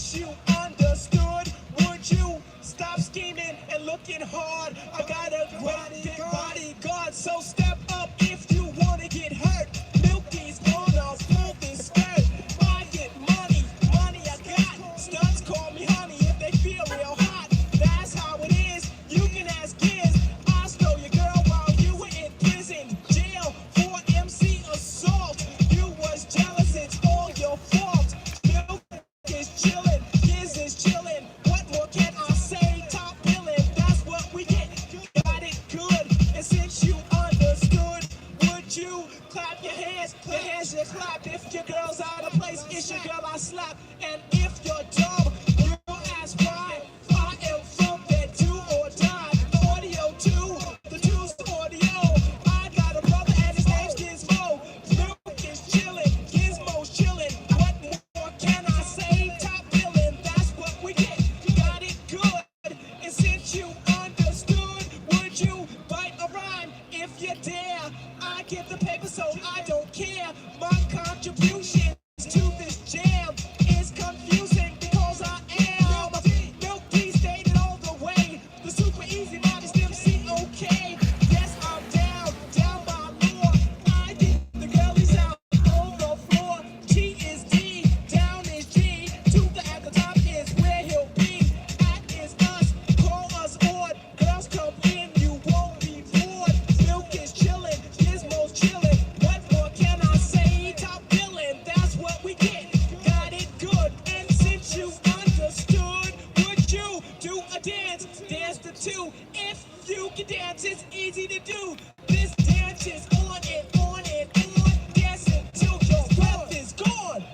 since you understood, would you stop scheming and looking hard? I got a great bodyguard, so step up if you wanna get hurt. Milky's gonna pull this skirt. I get money, money I got. Stunts call me honey if they feel real hot. That's how it is. You can ask Giz. I stole your girl while you were in prison. Jail for MC assault. You was jealous, it's all your fault. Milk is chillin', Giz is chillin'. What more can I say? Top billin', that's what we get. Got it good. And since you understood, would you clap your hands? Your hands you clap. If your girl's out of place, it's your girl I slap. And if you're dumb, you'll ask why. I am from that do or die. The audio too, the two's audio. I got a brother and his name's Gizmo. Milk is chillin', Gizmo's chillin'. What more can I say? Top billin', that's what we get. Got it good. And since you understood, would you bite a rhyme if you dare? I get the paper, so I don't care. My contribution to this jam is confusing because I am Milky stated all the way. The super easy modest MC, okay. Yes, I'm down by law. I get the girlies out on the floor. G is D, down is G. Tuba at the top is where he'll be. At is us, call us odd. Girls come in, you won't be bored. Milk is chillin', Gizmo's chillin'. What more can I say? Top billin', that's what we get. Got it good. And since you understood, would you do a dance? Dance to two. If you can dance, it's easy to do. This dance is on and on and on. Dance until your breath is gone.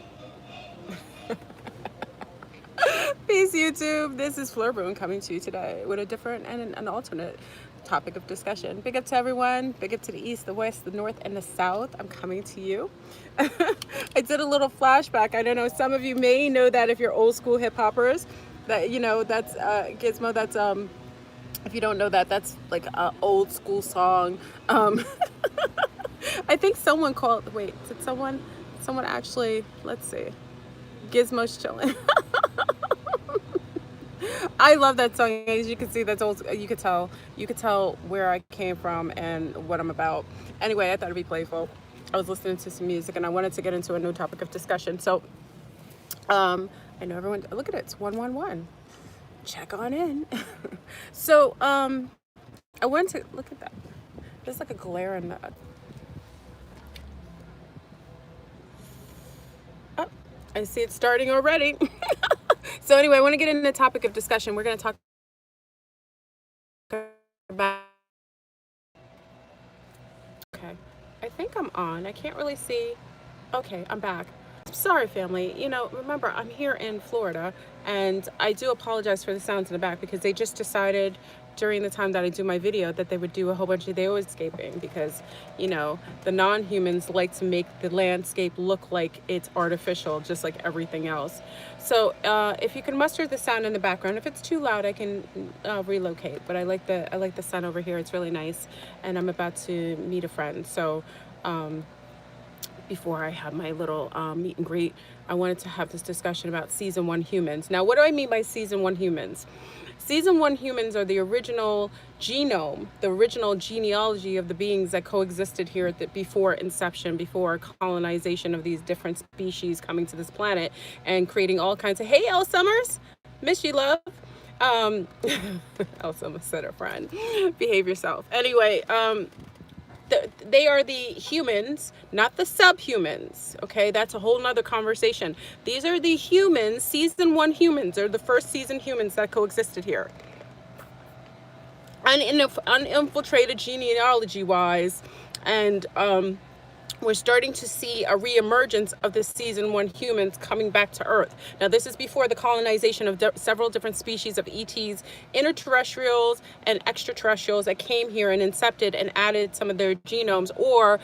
Peace, YouTube. This is Fleur Boone coming to you today with a different and an alternate topic of discussion. Big up to everyone. Big up to the east, the west, the north, and the south. I'm coming to you. I did a little flashback. I don't know. Some of you may know that if you're old school hip hoppers, that that's Gizmo. That's if you don't know that, that's like an old school song. I think someone called. Wait, did someone actually? Let's see. Gizmo's chilling. I love that song. As you can see, that's old. You could tell where I came from and what I'm about. Anyway, I thought it'd be playful. I was listening to some music and I wanted to get into a new topic of discussion. So, I know everyone. Look at it. It's 111. Check on in. So, I wanted to look at that. There's like a glare in that. Oh, I see it starting already. So anyway, I want to get into the topic of discussion. We're going to talk about... Okay, I think I'm on. I can't really see. Okay, I'm back. Sorry, family. Remember, I'm here in Florida, and I do apologize for the sounds in the back because they just decided during the time that I do my video that they would do a whole bunch of landscaping because, the non-humans like to make the landscape look like it's artificial, just like everything else. So if you can muster the sound in the background, if it's too loud, I can relocate. But I like the sun over here. It's really nice, and I'm about to meet a friend. So before I have my little meet and greet, I wanted to have this discussion about season 1 humans. Now, what do I mean by season 1 humans? Season 1 humans are the original genome, the original genealogy of the beings that coexisted here before inception, before colonization of these different species coming to this planet and creating all kinds of, hey, Elle Summers, miss you, love. Elle Summers said her friend, behave yourself. Anyway, they are the humans, not the subhumans. Okay, that's a whole nother conversation. These are the humans, season 1 humans, or the first season humans that coexisted here. Uninfiltrated genealogy wise, and we're starting to see a reemergence of the season 1 humans coming back to Earth. Now, this is before the colonization of several different species of ETs, interterrestrials and extraterrestrials that came here and incepted and added some of their genomes, or,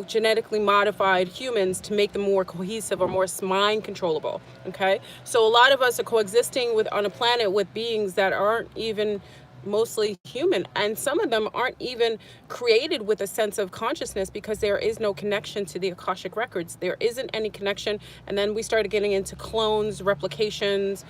genetically modified humans to make them more cohesive or more mind controllable. Okay, so a lot of us are coexisting on a planet with beings that aren't even mostly human, and some of them aren't even created with a sense of consciousness because there is no connection to the Akashic records. There isn't any connection. And then we started getting into clones, replications,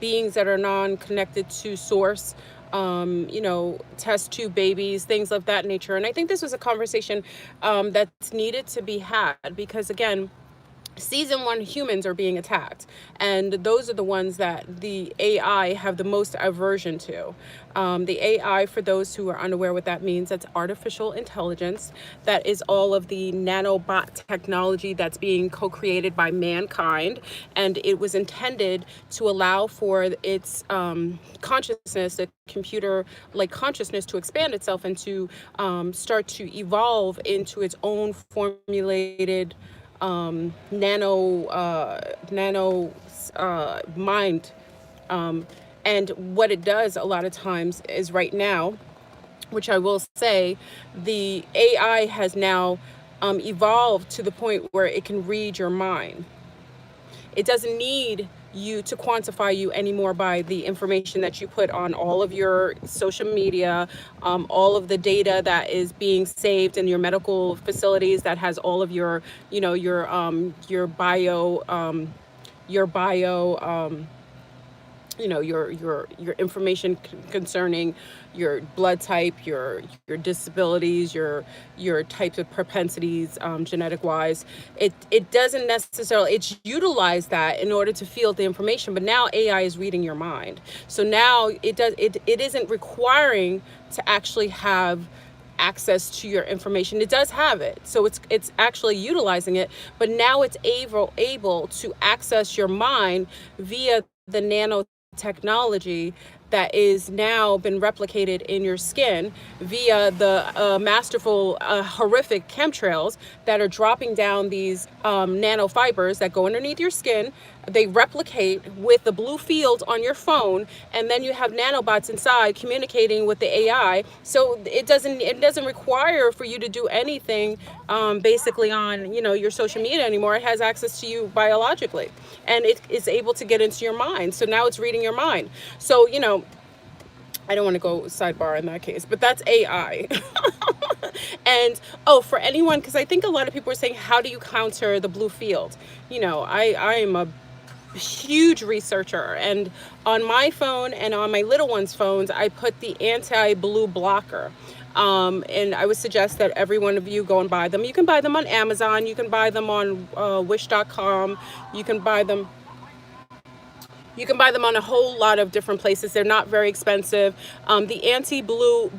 beings that are non-connected to source, test tube babies, things of that nature. And I think this was a conversation that's needed to be had, because again, season 1 humans are being attacked, and those are the ones that the AI have the most aversion to. The AI, for those who are unaware what that means, that's artificial intelligence. That is all of the nanobot technology that's being co-created by mankind, and it was intended to allow for its consciousness, the computer like consciousness, to expand itself and to start to evolve into its own formulated nano mind. And what it does a lot of times is, right now, which I will say, the AI has now evolved to the point where it can read your mind. It doesn't need you to quantify you anymore by the information that you put on all of your social media, all of the data that is being saved in your medical facilities, that has all of your, your bio your information concerning your blood type, your disabilities, your types of propensities, genetic wise. It doesn't necessarily, it's utilized that in order to field the information, but now AI is reading your mind. So now it isn't requiring to actually have access to your information. It does have it, so it's actually utilizing it, but now it's able to access your mind via the nanotechnology that is now been replicated in your skin via the masterful, horrific chemtrails that are dropping down these nanofibers that go underneath your skin. They replicate with the blue field on your phone, and then you have nanobots inside communicating with the AI. So it doesn't require for you to do anything basically on your social media anymore. It has access to you biologically, and it is able to get into your mind. So now it's reading your mind. So I don't want to go sidebar in that case, but that's AI. And for anyone, because I think a lot of people are saying, how do you counter the blue field? I am a huge researcher, and on my phone and on my little one's phones, I put the anti-blue blocker. And I would suggest that every one of you go and buy them. You can buy them on Amazon. You can buy them on wish.com. You can buy them on a whole lot of different places. They're not very expensive. The anti-blue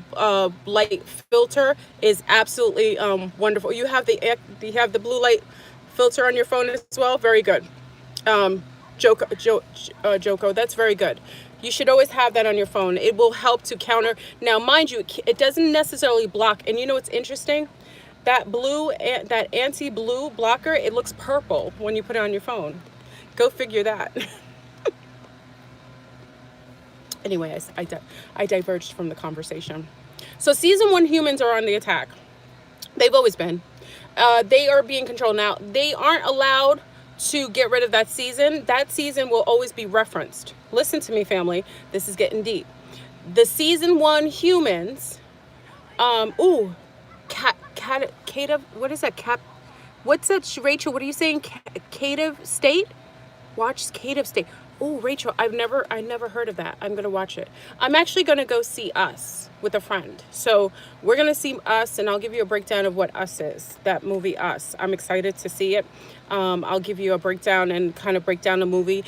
light filter is absolutely wonderful. You have the blue light filter on your phone as well. Very good. Joko, that's very good. You should always have that on your phone. It will help to counter. Now, mind you, it doesn't necessarily block. And what's interesting? That anti-blue blocker, it looks purple when you put it on your phone. Go figure that. Anyway, I diverged from the conversation. So season 1 humans are on the attack. They've always been. They are being controlled now. They aren't allowed to get rid of that season. That season will always be referenced. Listen to me, family. This is getting deep. The season 1 humans. What is that? What's that, Rachel? What are you saying? Cative State? Watch Cative State. Oh, Rachel, I never heard of that. I'm gonna watch it. I'm actually gonna go see Us with a friend. So we're gonna see Us, and I'll give you a breakdown of what Us is. That movie Us. I'm excited to see it. I'll give you a breakdown and kind of break down the movie.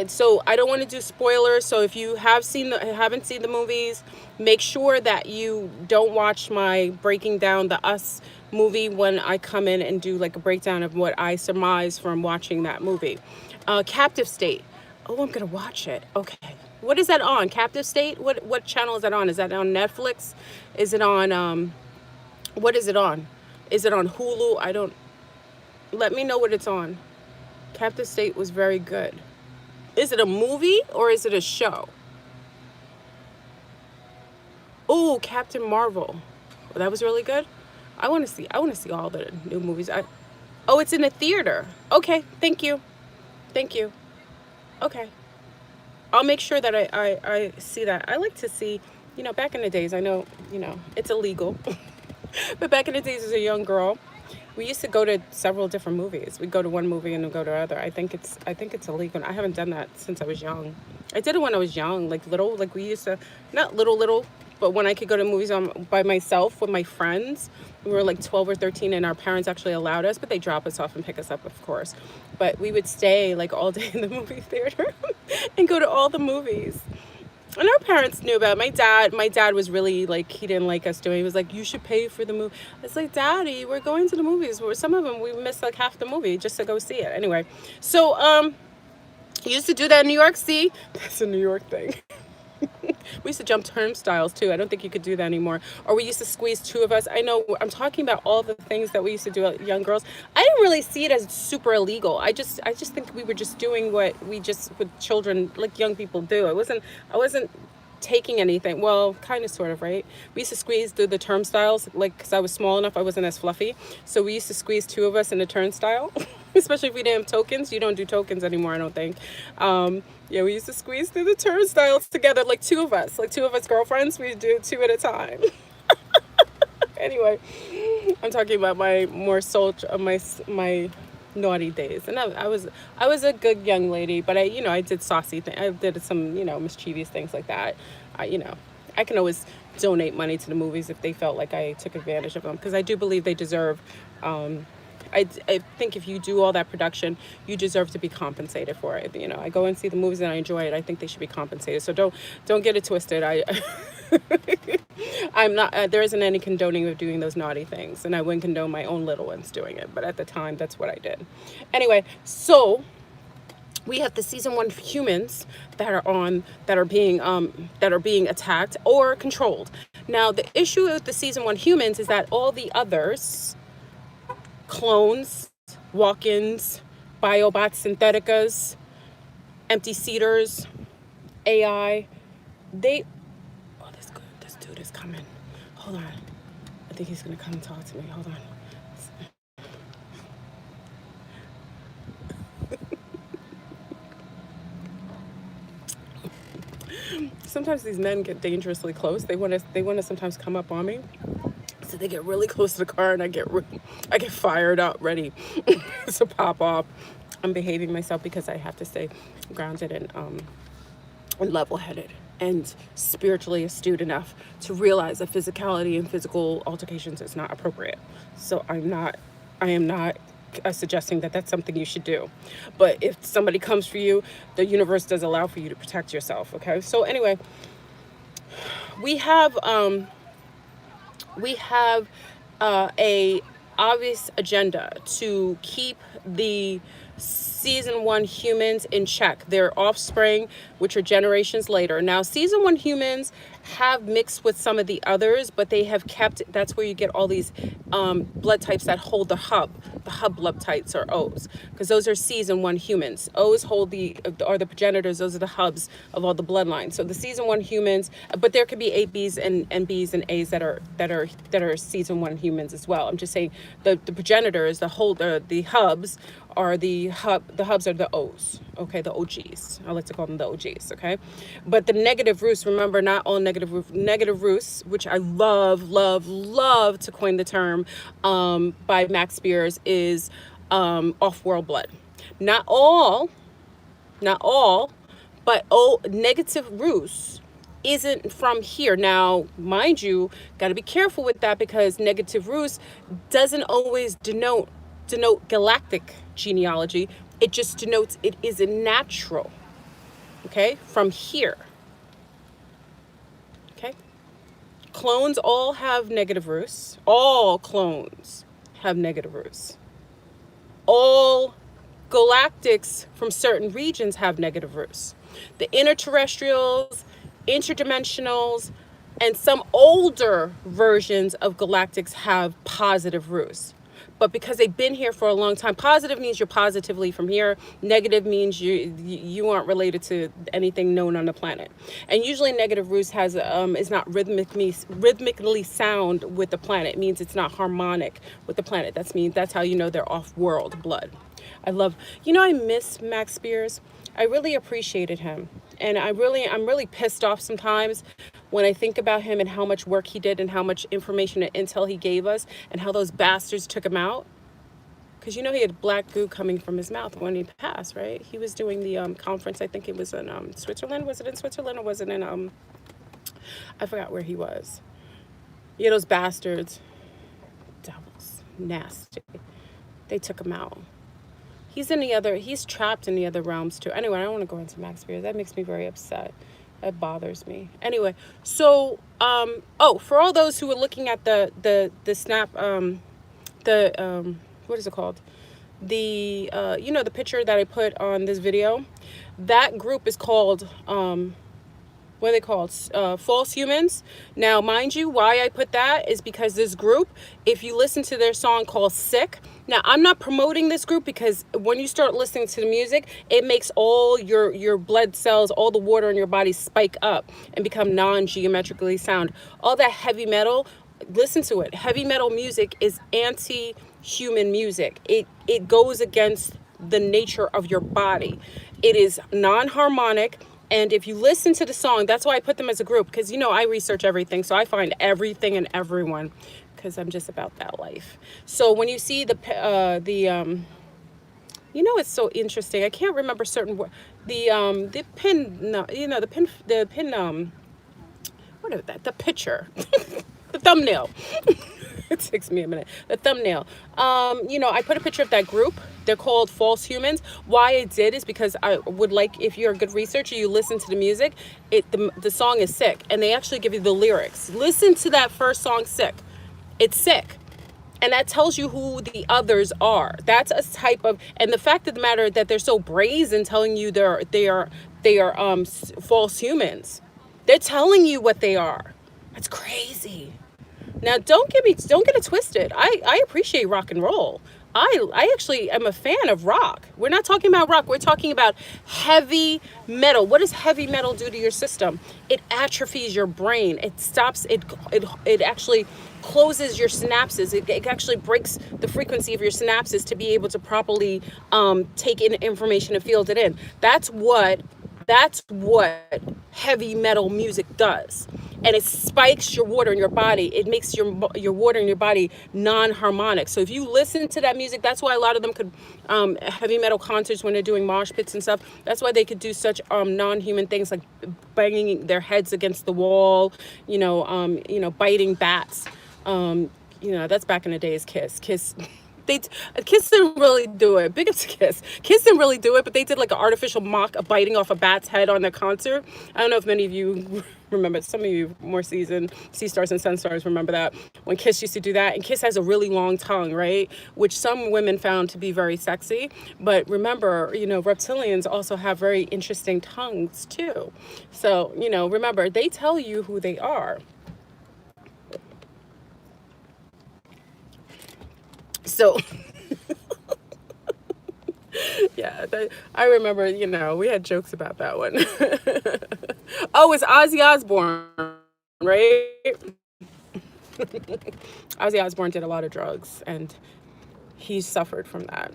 So I don't want to do spoilers. So if you haven't seen the movies, make sure that you don't watch my breaking down the Us movie when I come in and do like a breakdown of what I surmise from watching that movie. Captive State. Oh, I'm gonna watch it. Okay. What is that on? Captive State? What channel is that on? Is that on Netflix? Is it on what is it on? Is it on Hulu? Let me know what it's on. Captive State was very good. Is it a movie or is it a show? Oh, Captain Marvel. Well, that was really good. I want to see all the new movies. Oh, it's in a theater. Okay, thank you. Okay. I'll make sure that I see that. I like to see You know, back in the days, I know, you know, it's illegal, but back in the days as a young girl, we used to go to several different movies. We'd go to one movie and then go to other. I think it's illegal. I haven't done that since I was young. I did it when I was young, like little, like we used to, not little, but when I could go to movies by myself with my friends. We were like 12 or 13 and our parents actually allowed us, but they drop us off and pick us up, of course. But we would stay like all day in the movie theater and go to all the movies. And our parents knew about it. My dad was really like, he didn't like us doing it. He was like, you should pay for the movie. It's like, Daddy, we're going to the movies. Some of them, we missed like half the movie just to go see it. Anyway, so used to do that in New York. See, that's a New York thing. We used to jump turnstiles too. I don't think you could do that anymore. Or we used to squeeze two of us. I know I'm talking about all the things that we used to do as young girls. I didn't really see it as super illegal. I just think we were just doing what we just with children, like young people do. I wasn't taking anything. Well, kind of, sort of, right? We used to squeeze through the turnstiles, like, because I was small enough, I wasn't as fluffy. So we used to squeeze two of us in the turnstile, especially if we didn't have tokens. You don't do tokens anymore, I don't think. Yeah, we used to squeeze through the turnstiles together, like two of us girlfriends. We do two at a time. Anyway, I'm talking about my more my naughty days, and I was a good young lady, but I did saucy things. I did some mischievous things like that. I can always donate money to the movies if they felt like I took advantage of them, because I do believe they deserve. I think if you do all that production, you deserve to be compensated for it. I go and see the movies and I enjoy it. I think they should be compensated. So don't get it twisted. I'm not. There isn't any condoning of doing those naughty things, and I wouldn't condone my own little ones doing it. But at the time, that's what I did. Anyway, so we have the season 1 humans that are being attacked or controlled. Now, the issue with the season 1 humans is that all the others, clones, walk-ins, biobots, syntheticas, empty seaters, AI, this dude is coming. Hold on. I think he's gonna come and talk to me. Hold on. Sometimes these men get dangerously close. They want to sometimes come up on me. So they get really close to the car, and I get fired up, ready to pop off. I'm behaving myself because I have to stay grounded and level-headed and spiritually astute enough to realize that physicality and physical altercations is not appropriate. So I am not suggesting that that's something you should do. But if somebody comes for you, the universe does allow for you to protect yourself. Okay. So anyway, we have a obvious agenda to keep the season 1 humans in check, their offspring, which are generations later. Now, season 1 humans have mixed with some of the others, but they have kept, that's where you get all these blood types that hold the hub blood types, or O's, because those are season 1 humans. O's hold the progenitors. Those are the hubs of all the bloodlines. So the season 1 humans, but there could be A, B's and B's and A's that are season 1 humans as well. I'm just saying the progenitors, the hubs are the hubs are the O's, okay, the OGs. I like to call them the OGs, okay? But the negative roots, remember, not all negative roots, which I love to coin the term by Max Spears, is off-world blood. Not all, but negative roots isn't from here. Now, mind you, got to be careful with that, because negative roots doesn't always denote galactic genealogy. It just denotes it is a natural, okay, from here. Okay, clones all have negative roots. All clones have negative roots. All galactics from certain regions have negative roots. The interterrestrials, interdimensionals, and some older versions of galactics have positive roots. But because they've been here for a long time, positive means you're positively from here. Negative means you aren't related to anything known on the planet. And usually negative roots is not rhythmically sound with the planet. It means it's not harmonic with the planet. That's how you know they're off-world blood. I miss Max Spears. I really appreciated him. And I'm really pissed off sometimes when I think about him and how much work he did and how much information and intel he gave us and how those bastards took him out. Because he had black goo coming from his mouth when he passed, right? He was doing the conference, I think it was in Switzerland. Was it in Switzerland or was it in, I forgot where he was. Those bastards, devils, nasty. They took him out. He's trapped in the other realms too. Anyway, I don't want to go into Max Spears. That makes me very upset. That bothers me. Anyway, so, for all those who are looking at the snap, what is it called? The picture that I put on this video, that group is called, what are they called? False Humans. Now, mind you, why I put that is because this group, if you listen to their song called Sick, now I'm not promoting this group because when you start listening to the music, it makes all your blood cells, all the water in your body spike up and become non-geometrically sound. All that heavy metal, listen to it. Heavy metal music is anti-human music. It goes against the nature of your body. It is non-harmonic. And if you listen to the song, that's why I put them as a group, because I research everything, so I find everything and everyone, because I'm just about that life. So when you see it's so interesting. I can't remember certain the pin, no, the pin, what is that? The picture, the thumbnail. It takes me a minute. The thumbnail. I put a picture of that group. They're called False Humans. Why I did is because I would like, if you're a good researcher, you listen to the music. The song is Sick, and they actually give you the lyrics. Listen to that first song, Sick. It's sick. And that tells you who the others are. That's a type of, and the fact of the matter that they're so brazen telling you they are false humans. They're telling you what they are. That's crazy. Now, don't get it twisted. I appreciate rock and roll. I actually am a fan of rock. We're not talking about rock. We're talking about heavy metal. What does heavy metal do to your system? It atrophies your brain. It stops. It actually closes your synapses. It actually breaks the frequency of your synapses to be able to properly take in information and field it in. That's what heavy metal music does. And it spikes your water in your body. It makes your water in your body non-harmonic. So if you listen to that music, that's why a lot of them could, heavy metal concerts when they're doing mosh pits and stuff, that's why they could do such non-human things like banging their heads against the wall, biting bats. That's back in the days, Kiss. Kiss didn't really do it. Big up to Kiss. Kiss didn't really do it, but they did like an artificial mock of biting off a bat's head on their concert. I don't know if many of you remember. Some of you more seasoned Sea Stars and Sun Stars remember that when Kiss used to do that. And Kiss has a really long tongue, right? Which some women found to be very sexy. But remember, reptilians also have very interesting tongues too. So, remember, they tell you who they are. So, yeah, I remember, we had jokes about that one. Oh, it's Ozzy Osbourne, right? Ozzy Osbourne did a lot of drugs, and he suffered from that,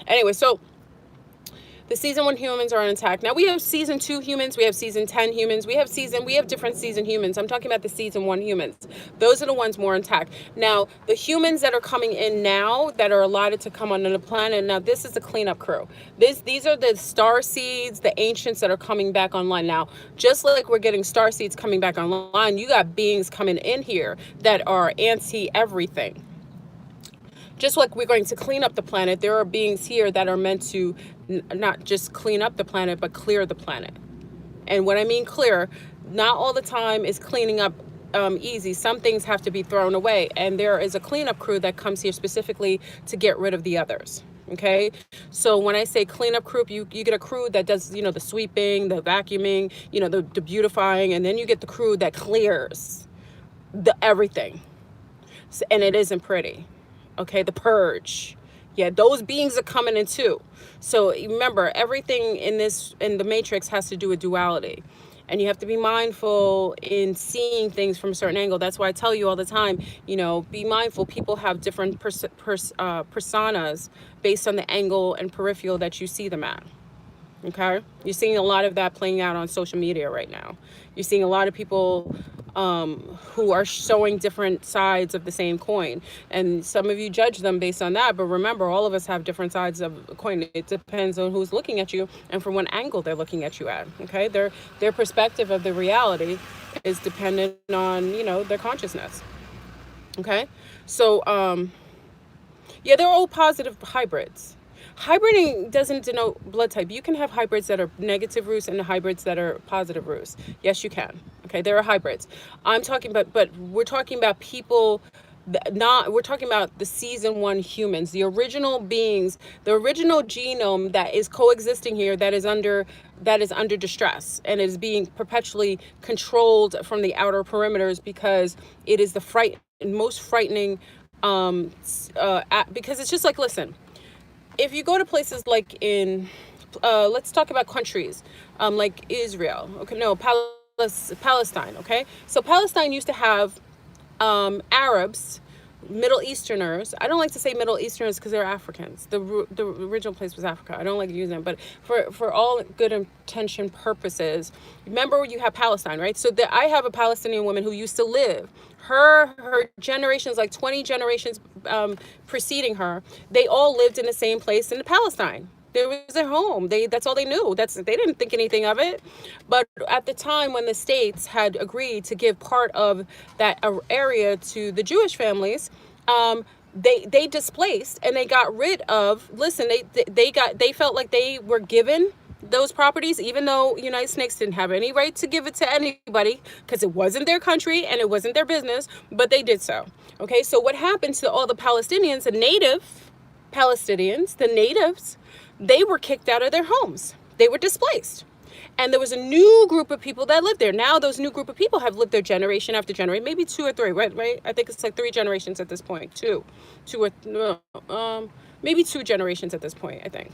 Anyway, so the season 1 humans are on attack. Now we have season 2 humans, we have season 10 humans, we have different season humans. I'm talking about the season 1 humans. Those are the ones more intact. Now, the humans that are coming in now that are allotted to come onto the planet, now this is the cleanup crew. These are the star seeds, the ancients that are coming back online. Now, just like we're getting star seeds coming back online, you got beings coming in here that are anti-everything. Just like we're going to clean up the planet, there are beings here that are meant to not just clean up the planet, but clear the planet. And when I mean clear, not all the time is cleaning up easy. Some things have to be thrown away. And there is a cleanup crew that comes here specifically to get rid of the others. Okay, so when I say cleanup crew, you get a crew that does, the sweeping, the vacuuming, the beautifying, and then you get the crew that clears the everything. So, and it isn't pretty. Okay, the purge. Yeah, those beings are coming in too. So remember, everything in the matrix has to do with duality. And you have to be mindful in seeing things from a certain angle. That's why I tell you all the time, be mindful. People have different personas based on the angle and peripheral that you see them at. Okay, you're seeing a lot of that playing out on social media right now. You're seeing a lot of people who are showing different sides of the same coin, and some of you judge them based on that. But remember, all of us have different sides of a coin. It depends on who's looking at you and from what angle they're looking at you at. Okay, their perspective of the reality is dependent on, you know, their consciousness. Okay, so yeah, they're all positive hybrids. Hybriding doesn't denote blood type. You can have hybrids that are negative roost and hybrids that are positive roost. Yes, you can. Okay, there are hybrids. I'm talking about, but we're talking about people not, we're talking about the season one humans, the original beings, the original genome that is coexisting here, that is under distress and is being perpetually controlled from the outer perimeters, because it is the most frightening because it's just like, listen, if you go to places like in let's talk about countries like Israel, okay, no, Palestine, okay, so Palestine used to have Arabs, Middle Easterners. I don't like to say Middle Easterners because they're Africans. The original place was Africa. I don't like using them, but for all good intention purposes, remember you have Palestine, right? So I have a Palestinian woman who used to live. Her generations, like 20 generations preceding her, they all lived in the same place in Palestine. There was their home. That's all they knew. They didn't think anything of it. But at the time when the states had agreed to give part of that area to the Jewish families, they displaced and they got rid of. Listen, they felt like they were given those properties, even though United States didn't have any right to give it to anybody because it wasn't their country and it wasn't their business, but they did so. Okay, so what happened to all the Palestinians, the native Palestinians, the natives, they were kicked out of their homes. They were displaced. And there was a new group of people that lived there. Now those new group of people have lived there generation after generation, maybe 2 or 3, right? I think it's like 3 generations at this point. Maybe 2 generations at this point, I think.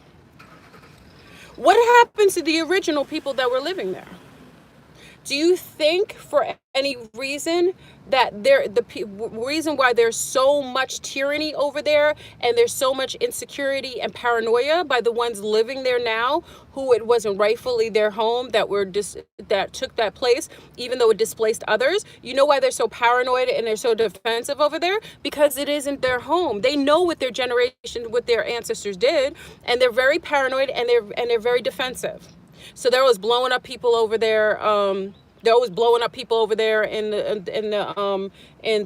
What happened to the original people that were living there? Do you think for any reason that reason why there's so much tyranny over there and there's so much insecurity and paranoia by the ones living there now, who it wasn't rightfully their home, that took that place, even though it displaced others? You know why they're so paranoid and they're so defensive over there? Because it isn't their home. They know what their generation, what their ancestors did, and they're very paranoid and they're very defensive. So they're always blowing up people over there. They're always blowing up people over there in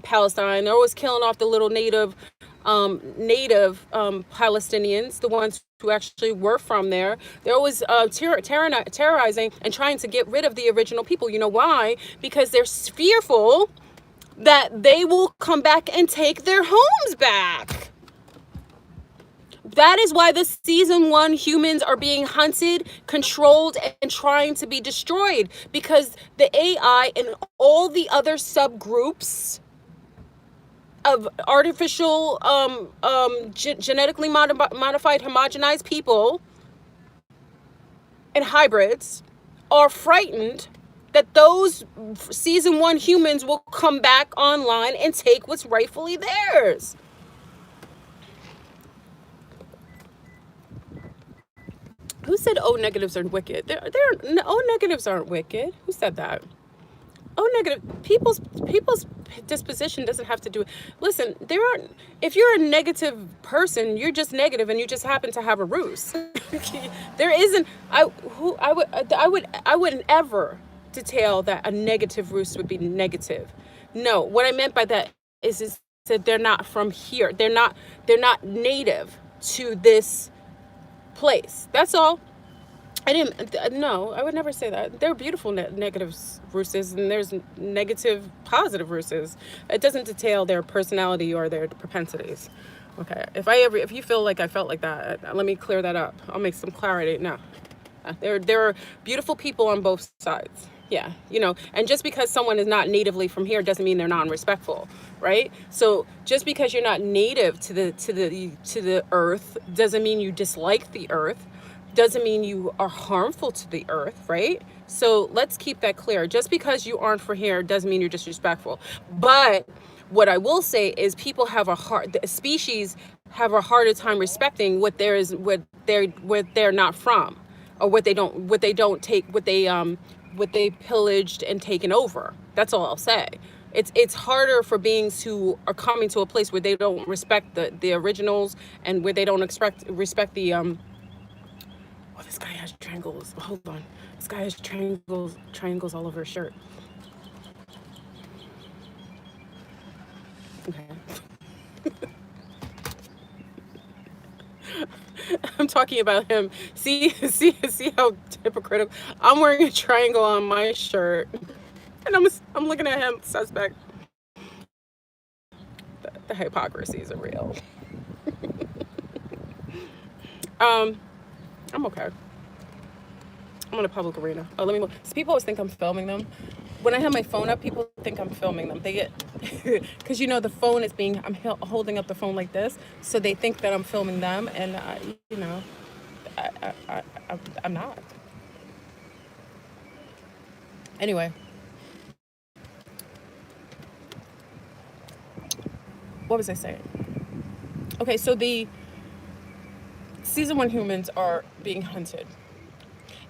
Palestine. They're always killing off the little native Palestinians, the ones who actually were from there. They're always terrorizing and trying to get rid of the original people. You know why? Because they're fearful that they will come back and take their homes back. That is why the season one humans are being hunted, controlled, and trying to be destroyed, because the AI and all the other subgroups of artificial, genetically modified, homogenized people and hybrids are frightened that those season one humans will come back online and take what's rightfully theirs. Who said O negatives are wicked? O negatives aren't wicked. Who said that? O negative people's disposition doesn't have to do. Listen, there aren't. If you're a negative person, you're just negative, and you just happen to have a ruse. There isn't. I wouldn't ever detail that a negative ruse would be negative. No, what I meant by that is that they're not from here. They're not native to this place. That's all. I would never say that. There are beautiful negative roosters and there's negative positive roosters. It doesn't detail their personality or their propensities. Okay, if you feel like I felt like that, let me clear that up. I'll make some clarity. No, there are beautiful people on both sides. Yeah, and just because someone is not natively from here doesn't mean they're non-respectful, right? So just because you're not native to the earth doesn't mean you dislike the earth, doesn't mean you are harmful to the earth, right? So let's keep that clear. Just because you aren't from here doesn't mean you're disrespectful. But what I will say is people have the species have a harder time respecting what they're not from. or what they pillaged and taken over. That's all I'll say. It's harder for beings who are coming to a place where they don't respect the originals, and where they don't respect the oh, this guy has triangles. Hold on. This guy has triangles all over his shirt. Okay. I'm talking about him. See how hypocritical. I'm wearing a triangle on my shirt, and I'm looking at him, suspect. The hypocrisy is real. I'm okay. I'm in a public arena. Oh, let me move. So people always think I'm filming them. When I have my phone up, people think I'm filming them. They get, because you know the phone is being, I'm holding up the phone like this, so they think that I'm filming them, and you know, I'm not. Anyway, what was I saying? Okay, so the season 1 humans are being hunted.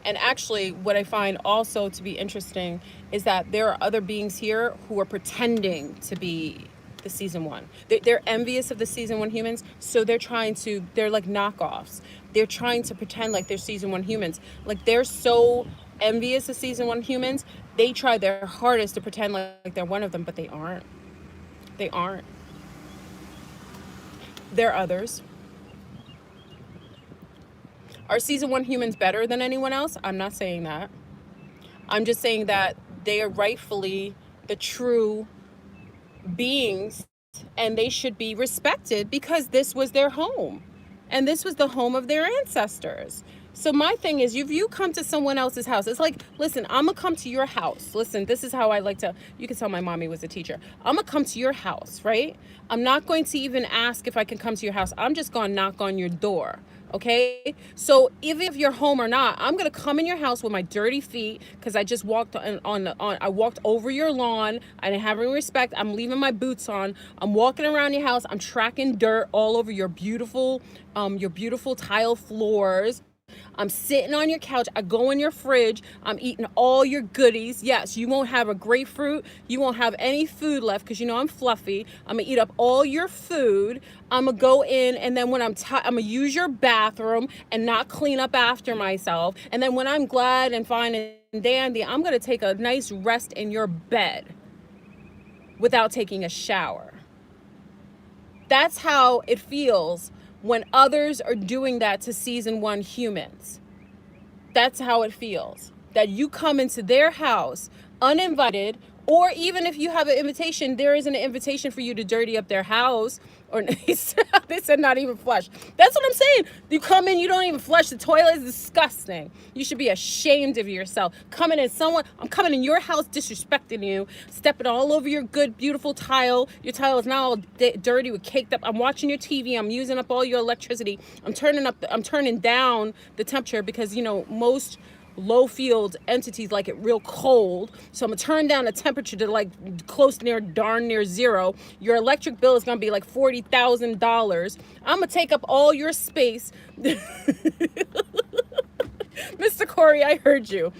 And actually, what I find also to be interesting is that there are other beings here who are pretending to be the season 1. They're envious of the season 1 humans, so they're like knockoffs. They're trying to pretend like they're season 1 humans. Like, they're so envious of season 1 humans, they try their hardest to pretend like they're one of them, but they aren't. They aren't. They're others. Are season 1 humans better than anyone else? I'm not saying that. I'm just saying that they are rightfully the true beings, and they should be respected because this was their home. And this was the home of their ancestors. So my thing is, if you come to someone else's house, it's like, listen, I'm going to come to your house. Listen, this is how I like to, you can tell my mommy was a teacher. I'm going to come to your house, right? I'm not going to even ask if I can come to your house. I'm just going to knock on your door. Okay, so even if you're home or not, I'm gonna come in your house with my dirty feet because I just walked I walked over your lawn. I didn't have any respect. I'm leaving my boots on. I'm walking around your house. I'm tracking dirt all over your beautiful tile floors. I'm sitting on your couch. I go in your fridge. I'm eating all your goodies. Yes, you won't have a grapefruit. You won't have any food left because you know I'm fluffy. I'm going to eat up all your food. I'm going to go in, and then when I'm going to use your bathroom and not clean up after myself. And then when I'm glad and fine and dandy, I'm going to take a nice rest in your bed without taking a shower. That's how it feels when others are doing that to season 1 humans. That's how it feels. That you come into their house uninvited, or even if you have an invitation, there isn't an invitation for you to dirty up their house. Or they said not even flush. That's what I'm saying. You come in, you don't even flush. The toilet is disgusting. You should be ashamed of yourself. I'm coming in your house disrespecting you, stepping all over your good, beautiful tile. Your tile is now all dirty with caked up. I'm watching your TV. I'm using up all your electricity. I'm turning down the temperature because, you know, most low field entities like it real cold, so I'm gonna turn down the temperature to like darn near zero. Your electric bill is gonna be like $40,000. I'm gonna take up all your space. Mr. Corey, I heard you.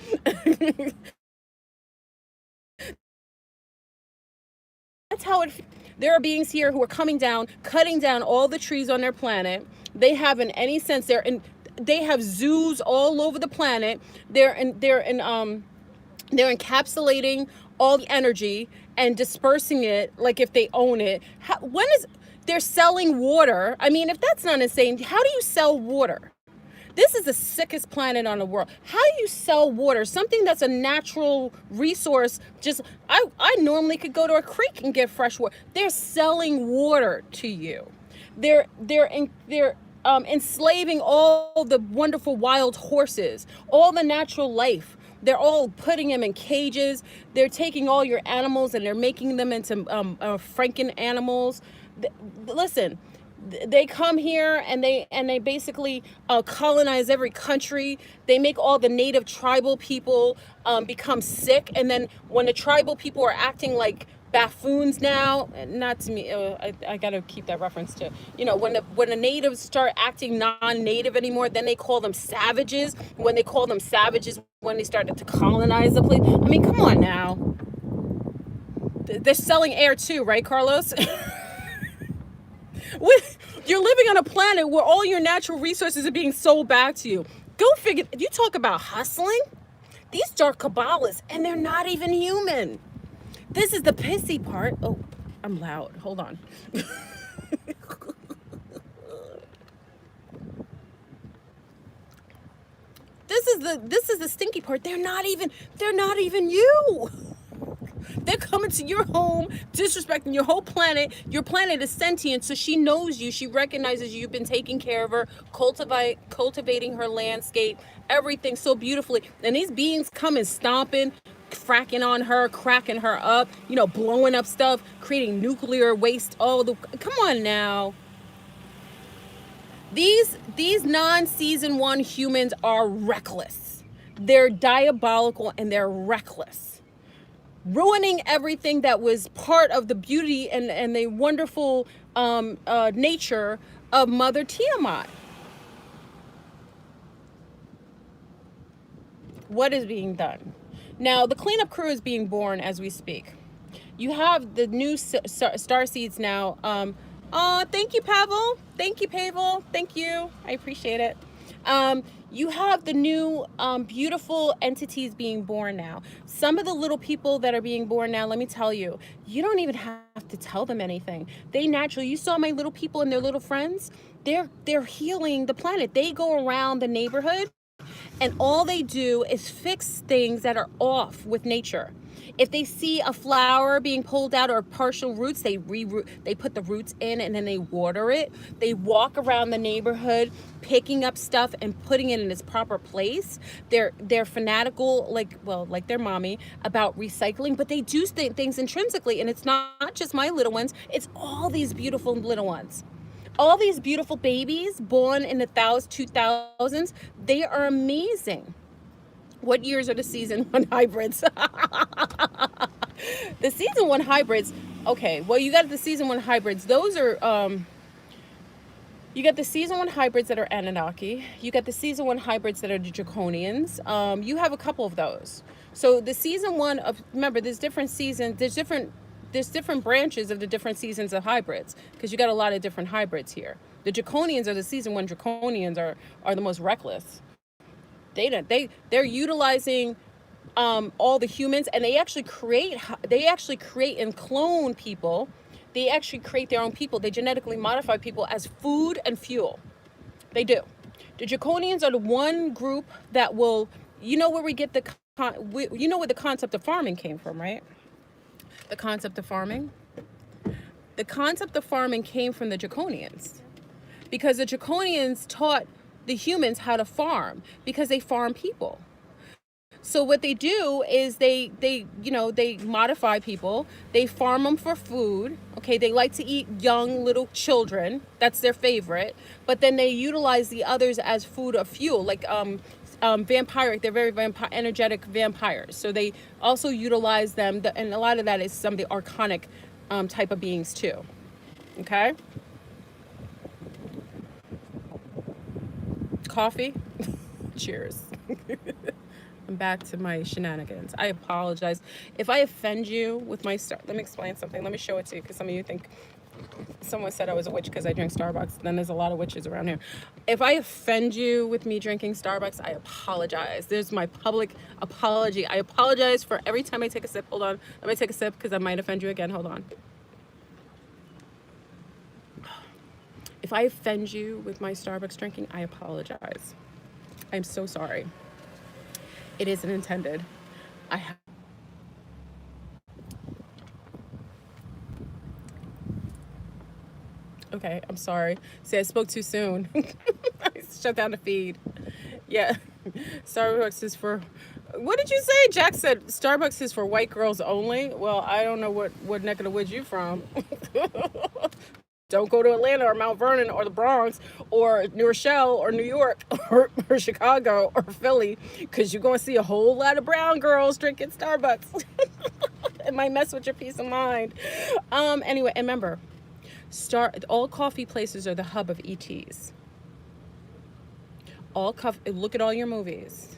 That's how it. There are beings here who are coming down, cutting down all the trees on their planet. They haven't any sense. They have zoos all over the planet. They're encapsulating all the energy and dispersing it like if they own it. They're selling water? I mean, if that's not insane, how do you sell water? This is the sickest planet on the world. How do you sell water? Something that's a natural resource. I normally could go to a creek and get fresh water. They're selling water to you. They're enslaving all the wonderful wild horses, all the natural life. They're all putting them in cages. They're taking all your animals and they're making them into Franken animals. Listen, they come here and they basically colonize every country. They make all the native tribal people become sick, and then when the tribal people are acting like buffoons now, not to me, I gotta keep that reference to, when the natives start acting non-native anymore, then they call them savages. When they call them savages, when they started to colonize the place. I mean, come on now. They're selling air too, right, Carlos? You're living on a planet where all your natural resources are being sold back to you. Go figure. You talk about hustling. These dark Kabbalists, and they're not even human. This is the pissy part. Oh, I'm loud. Hold on. This is the stinky part. They're not even you. They're coming to your home, disrespecting your whole planet. Your planet is sentient, so she knows you. She recognizes you. You've been taking care of her, cultivating her landscape, everything so beautifully. And these beings come and stomping, fracking on her, cracking her up, blowing up stuff, creating nuclear waste. Come on now. These non-season 1 humans are reckless. They're diabolical and they're reckless. Ruining everything that was part of the beauty and the wonderful nature of Mother Tiamat. What is being done? Now, the cleanup crew is being born as we speak. You have the new star seeds now. Thank you, Pavel. Thank you, Pavel. Thank you. I appreciate it. You have the new beautiful entities being born now. Some of the little people that are being born now, let me tell you, you don't even have to tell them anything. They naturally, you saw my little people and their little friends, they're healing the planet. They go around the neighborhood and all they do is fix things that are off with nature. If they see a flower being pulled out or partial roots, they put the roots in and then they water it. They walk around the neighborhood picking up stuff and putting it in its proper place. They're fanatical, like their mommy, about recycling, but they do things intrinsically. And it's not just my little ones, it's all these beautiful little ones. All these beautiful babies born in the 2000s, they are amazing. What years are the season 1 hybrids? The season 1 hybrids, okay, well, you got the season 1 hybrids. Those are, you got the season 1 hybrids that are Anunnaki. You got the season 1 hybrids that are the Draconians. You have a couple of those. So the season 1 of, remember, there's different seasons, there's different branches of the different seasons of hybrids, because you got a lot of different hybrids here. The Draconians are the season 1 Draconians are the most reckless. They're utilizing all the humans, and they actually create and clone people. They actually create their own people. They genetically modify people as food and fuel. They do. The Draconians are the one group that will, where we get where the concept of farming came from, right? The concept of farming came from the Draconians, because the Draconians taught the humans how to farm, because they farm people. So what they do is they modify people. They farm them for food. Okay, they like to eat young little children. That's their favorite. But then they utilize the others as food or fuel, like vampiric. They're very energetic vampires. So they also utilize them, and a lot of that is some of the archonic type of beings too. Okay. Coffee. Cheers. I'm back to my shenanigans. I apologize if I offend you with my let me explain something. Let me show it to you, because some of you think someone said I was a witch because I drink Starbucks. Then there's a lot of witches around here. If I offend you with me drinking Starbucks, I apologize. There's my public apology. I apologize for every time I take a sip. Hold on. Let me take a sip because I might offend you again. Hold on. If I offend you with my Starbucks drinking, I apologize. I'm so sorry. It isn't intended. Okay, I'm sorry. See, I spoke too soon. I shut down the feed. Yeah, Starbucks is for, what did you say? Jack said Starbucks is for white girls only. Well, I don't know what neck of the woods you from. Don't go to Atlanta or Mount Vernon or the Bronx or New Rochelle or New York or Chicago or Philly, because you're going to see a whole lot of brown girls drinking Starbucks. It might mess with your peace of mind. Anyway, and remember, all coffee places are the hub of ETs. Look at all your movies.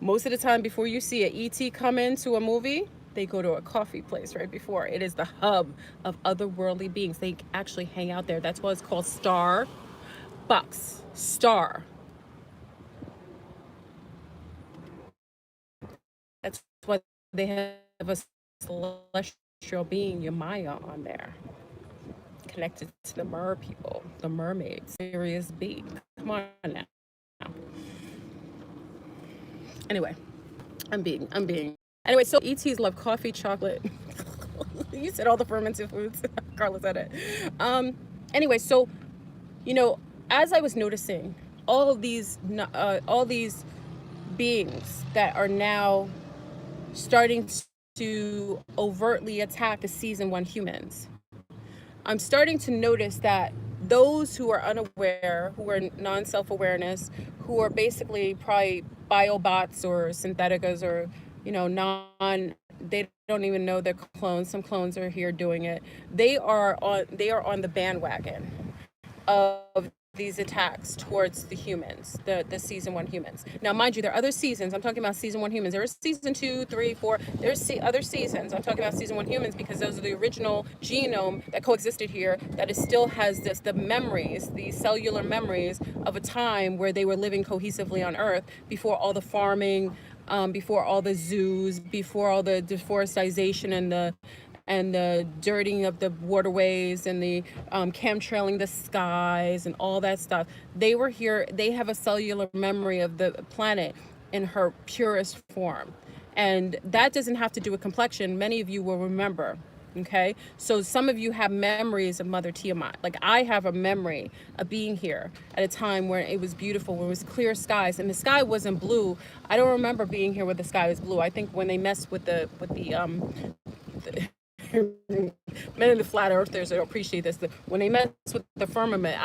Most of the time, before you see an ET come into a movie, they go to a coffee place right before. It is the hub of otherworldly beings. They actually hang out there. That's why it's called Starbucks. Star. That's why they have a celestial being, your Maya, on there, connected to the mer people, the mermaids. Serious being. Come on now. Anyway, I'm being. Anyway, so ETs love coffee, chocolate. You said all the fermented foods. Carla said it. Anyway, so, you know, as I was noticing all these beings that are now starting to overtly attack the season 1 humans, I'm starting to notice that those who are unaware, who are non-self-awareness, who are basically probably biobots or syntheticas, or, you know, they don't even know they're clones. Some clones are here doing it. They are on the bandwagon of these attacks towards the humans, the season 1 humans. Now, mind you, there are other seasons. I'm talking about season 1 humans. There is season 2, 3, 4. There's other seasons. I'm talking about season 1 humans because those are the original genome that coexisted here, that it still has the memories, the cellular memories of a time where they were living cohesively on Earth before all the farming, before all the zoos, before all the deforestation and the dirtying of the waterways and the chemtrailing the skies and all that stuff. They were here. They have a cellular memory of the planet in her purest form. And that doesn't have to do with complexion. Many of you will remember. Okay, so some of you have memories of Mother Tiamat. Like I have a memory of being here at a time where it was beautiful, where it was clear skies, and the sky wasn't blue. I don't remember being here where the sky was blue. I think when they messed with the men of the flat earthers, I don't appreciate this. When they mess with the firmament,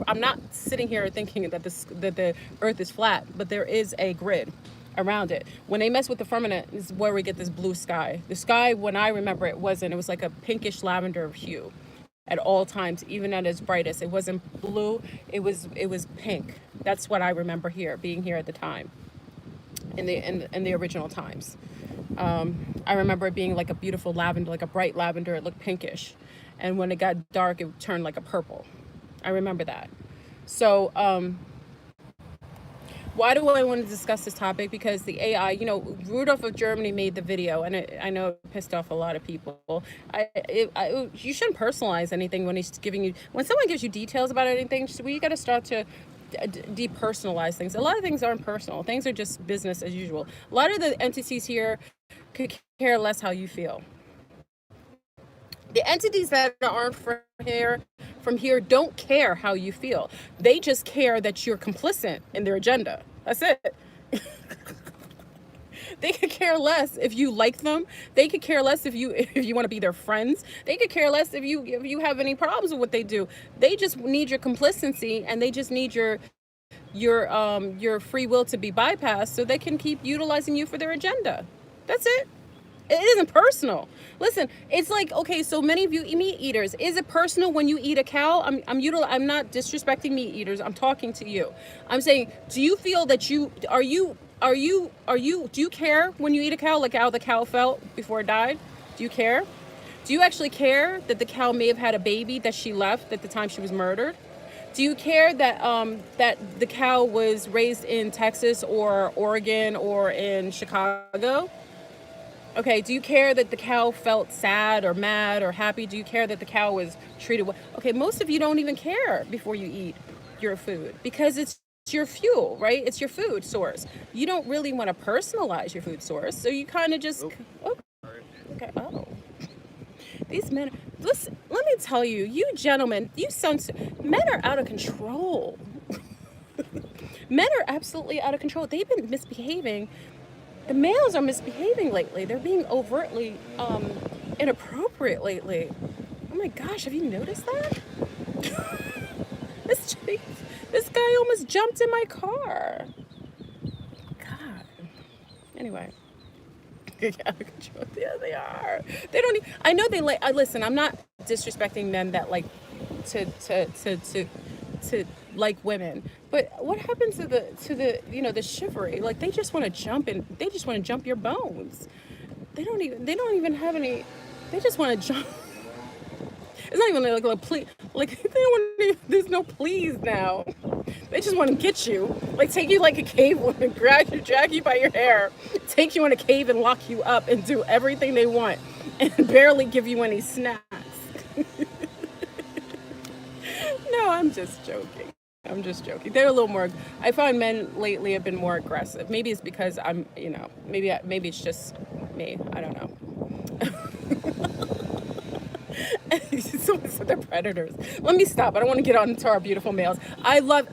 I'm not sitting here thinking that the earth is flat, but there is a grid around it. When they mess with the firmament is where we get this blue sky. The sky, when I remember, it was like a pinkish lavender hue at all times, even at its brightest. It wasn't blue, it was pink. That's what I remember being here at the time, in the original times. I remember it being like a beautiful lavender, like a bright lavender. It looked pinkish, and when it got dark, it turned like a purple. I remember that. So why do I want to discuss this topic? Because the AI, you know, Rudolph of Germany made the video, and I know it pissed off a lot of people. You shouldn't personalize anything when when someone gives you details about anything. We got to start to depersonalize things. A lot of things aren't personal. Things are just business as usual. A lot of the entities here could care less how you feel. The entities that aren't from here don't care how you feel. They just care that you're complicit in their agenda. That's it. They could care less if you like them. They could care less if you want to be their friends. They could care less if you have any problems with what they do. They just need your complacency, and they just need your free will to be bypassed so they can keep utilizing you for their agenda. That's it. It isn't personal. Listen, it's like, okay, so many of you meat eaters. Is it personal when you eat a cow? I'm not disrespecting meat eaters. I'm talking to you. I'm saying, do you feel that do you care when you eat a cow, like how the cow felt before it died? Do you care? Do you actually care that the cow may have had a baby that she left at the time she was murdered? Do you care that the cow was raised in Texas or Oregon or in Chicago? Okay, do you care that the cow felt sad or mad or happy? Do you care that the cow was treated well? Okay, most of you don't even care before you eat your food because it's your fuel, right? It's your food source. You don't really want to personalize your food source, so you kind of just... These men... Listen, let me tell you, you gentlemen, men are out of control. Men are absolutely out of control. They've been misbehaving. The males are misbehaving lately. They're being overtly inappropriate lately. Oh my gosh, have you noticed that? This guy almost jumped in my car. God. Anyway. Yeah, they are. They don't. I know they like. Listen, I'm not disrespecting men that like to like women, but what happens to the the chivalry? Like they just want to jump and they just want to jump your bones. They don't even have any. They just want to jump. It's not even like a please. Like they don't want. There's no please now. They just want to get you, like take you like a cave woman, drag you by your hair, take you in a cave and lock you up and do everything they want, and barely give you any snacks. No, I'm just joking. I'm just joking. They're a little more. I find men lately have been more aggressive. Maybe it's because I'm, maybe it's just me. I don't know. Someone said they're predators. Let me stop. I don't want to get on to our beautiful males. I love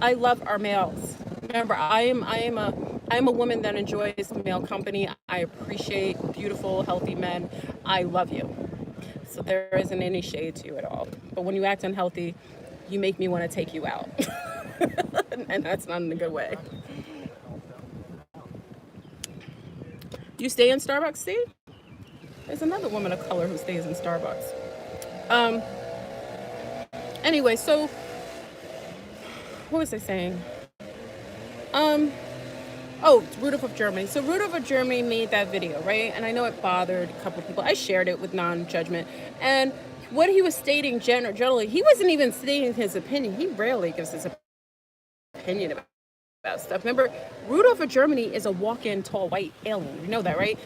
our males. Remember, I am a woman that enjoys male company. I appreciate beautiful, healthy men. I love you. So there isn't any shade to you at all. But when you act unhealthy, you make me want to take you out. And that's not in a good way. You stay in Starbucks, see? There's another woman of color who stays in Starbucks. Anyway, so what was I saying? Oh, Rudolph of Germany. So Rudolph of Germany made that video, right? And I know it bothered a couple people. I shared it with non-judgment. And what he was stating generally, he wasn't even stating his opinion. He rarely gives his opinion about stuff. Remember, Rudolph of Germany is a walk-in tall white alien. You know that, right?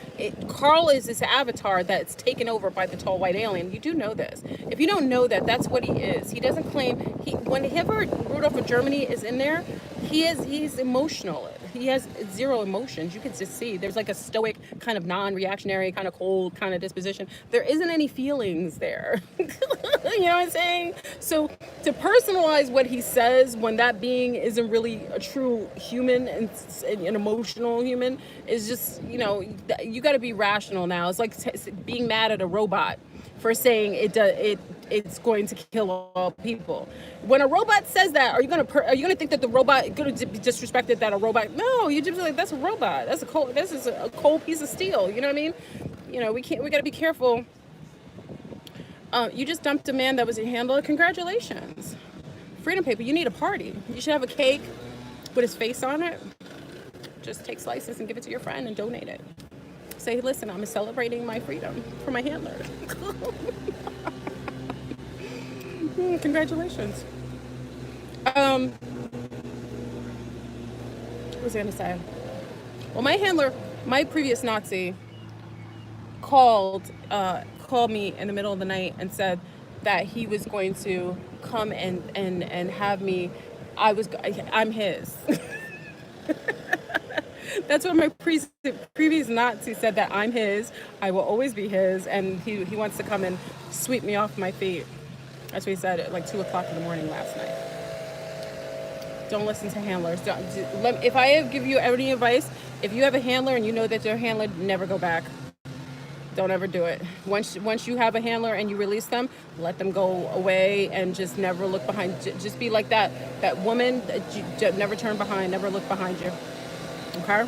Carl is this avatar that's taken over by the tall white alien. You do know this. If you don't know that, that's what he is. He doesn't claim whenever Rudolph of Germany is in there, he's emotional. He has zero emotions. You can just see there's like a stoic kind of non-reactionary kind of cold kind of disposition. There isn't any feelings there. You know what I'm saying? So to personalize what he says when that being isn't really a true human and an emotional human is just, you got to be rational now. It's like being mad at a robot for saying it's going to kill all people. When a robot says that, are you gonna think that the robot gonna be disrespected? That a robot? No, you just like, that's a robot. This is a cold piece of steel. You know what I mean? We gotta be careful. You just dumped a man that was a handler. Congratulations. Freedom paper. You need a party. You should have a cake with his face on it. Just take slices and give it to your friend and donate it. Say, listen, I'm celebrating my freedom for my handler. Congratulations. What was I gonna say? Well, my handler, my previous Nazi, called me in the middle of the night and said that he was going to come and have me. I'm his. That's what my previous Nazi said, that I'm his. I will always be his, and he wants to come and sweep me off my feet. That's what he said at like 2 o'clock in the morning last night. Don't listen to handlers. If I give you any advice, if you have a handler and you know that your handler, never go back. Don't ever do it. Once you have a handler and you release them, let them go away and just never look behind. Just be like that woman. Never turn behind. Never look behind you. Okay?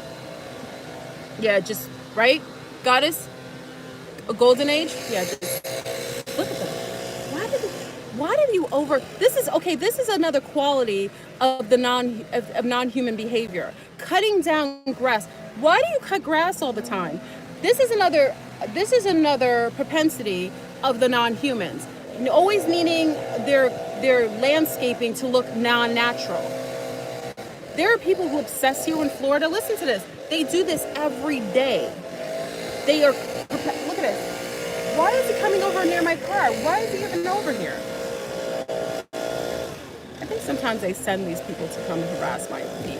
Yeah, just, right? Goddess? A golden age? Yeah, just look at them. Why did you this is another quality of the non-human behavior. Cutting down grass. Why do you cut grass all the time? This is another propensity of the non-humans. Always needing their landscaping to look non-natural. There are people who obsess here in Florida. Listen to this. They do this every day. Look at this. Why is he coming over near my car? Why is he even over here? I think sometimes they send these people to come harass my feet.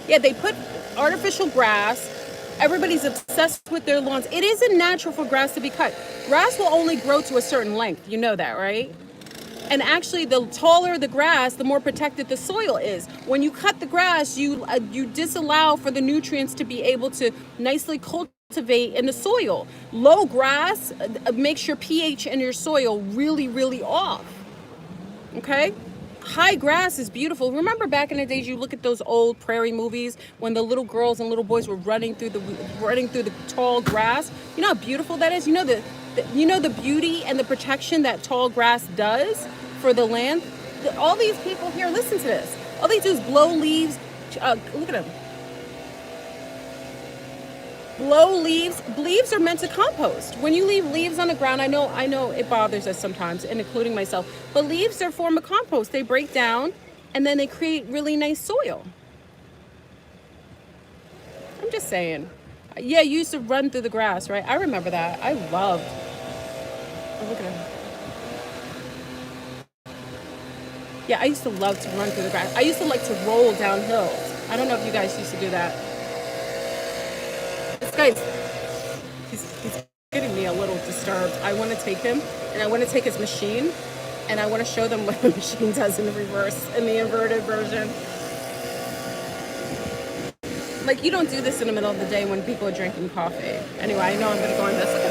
Yeah, they put artificial grass. Everybody's obsessed with their lawns. It isn't natural for grass to be cut. Grass will only grow to a certain length. You know that, right? And actually, the taller the grass, the more protected the soil is. When you cut the grass, you disallow for the nutrients to be able to nicely cultivate in the soil. Low grass makes your pH in your soil really, really off. Okay? high grass is beautiful. Remember back in the days, you look at those old prairie movies when the little girls and little boys were running through the tall grass. You know how beautiful that is. You know the beauty and the protection that tall grass does for the land. All these people here, listen to this. All they do is blow leaves. Look at them. Blow leaves. Leaves are meant to compost. When you leave leaves on the ground, I know it bothers us sometimes, and including myself, but leaves are a form of compost. They break down and then they create really nice soil. I'm just saying. Yeah, you used to run through the grass, right? I remember that. I loved. Oh, look at him. Yeah, I used to love to run through the grass. I used to like to roll down hills. I don't know if you guys used to do that. This guy's, he's getting me a little disturbed. I want to take him, and I want to take his machine, and I want to show them what the machine does in the reverse, in the inverted version. Like, you don't do this in the middle of the day when people are drinking coffee. Anyway, I know I'm going to go on this. Look at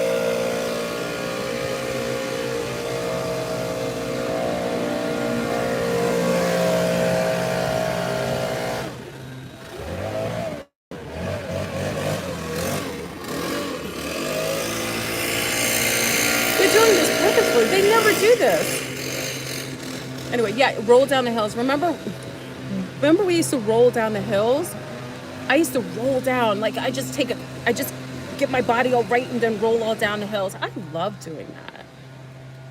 doing this purposefully. They never do this. Anyway, yeah, roll down the hills. Remember we used to roll down the hills? I used to roll down, like I just get my body all right and then roll all down the hills. I love doing that.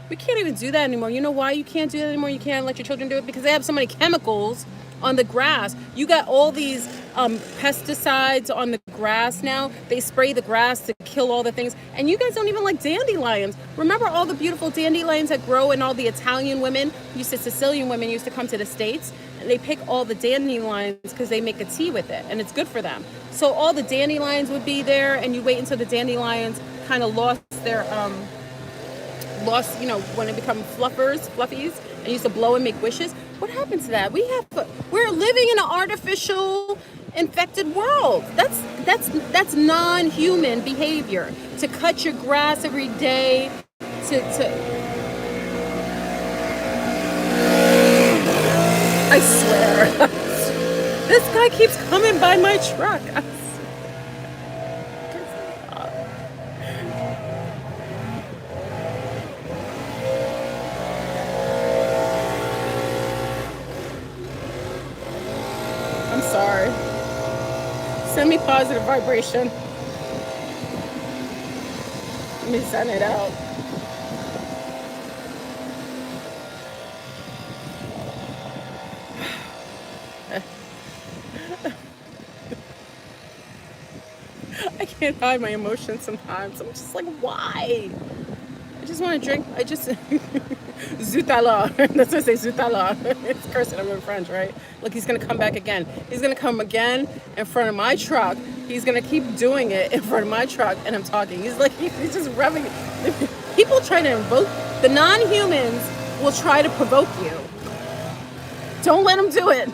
We can't even do that anymore. You know why you can't do that anymore? You can't let your children do it because they have so many chemicals on the grass. You got all these pesticides on the grass now. They spray the grass to kill all the things. And you guys don't even like dandelions. Remember all the beautiful dandelions that grow, and all the Italian women, Sicilian women used to come to the States, and they pick all the dandelions because they make a tea with it, and it's good for them. So all the dandelions would be there, and you wait until the dandelions kind of lost, when they become fluffies, and used to blow and make wishes. What happened to that? We're living in an artificial, infected world. That's non-human behavior. To cut your grass every day, I swear. This guy keeps coming by my truck. I'm sorry. Send me positive vibration. Let me send it out. I can't hide my emotions sometimes. I'm just like, why? I just want to drink. Zutala. That's what I say, zutala. It's cursing. I'm in French, right? Look, he's going to come back again. He's going to come again in front of my truck. He's going to keep doing it in front of my truck, and I'm talking. He's just revving. People try to invoke. The non-humans will try to provoke you. Don't let them do it.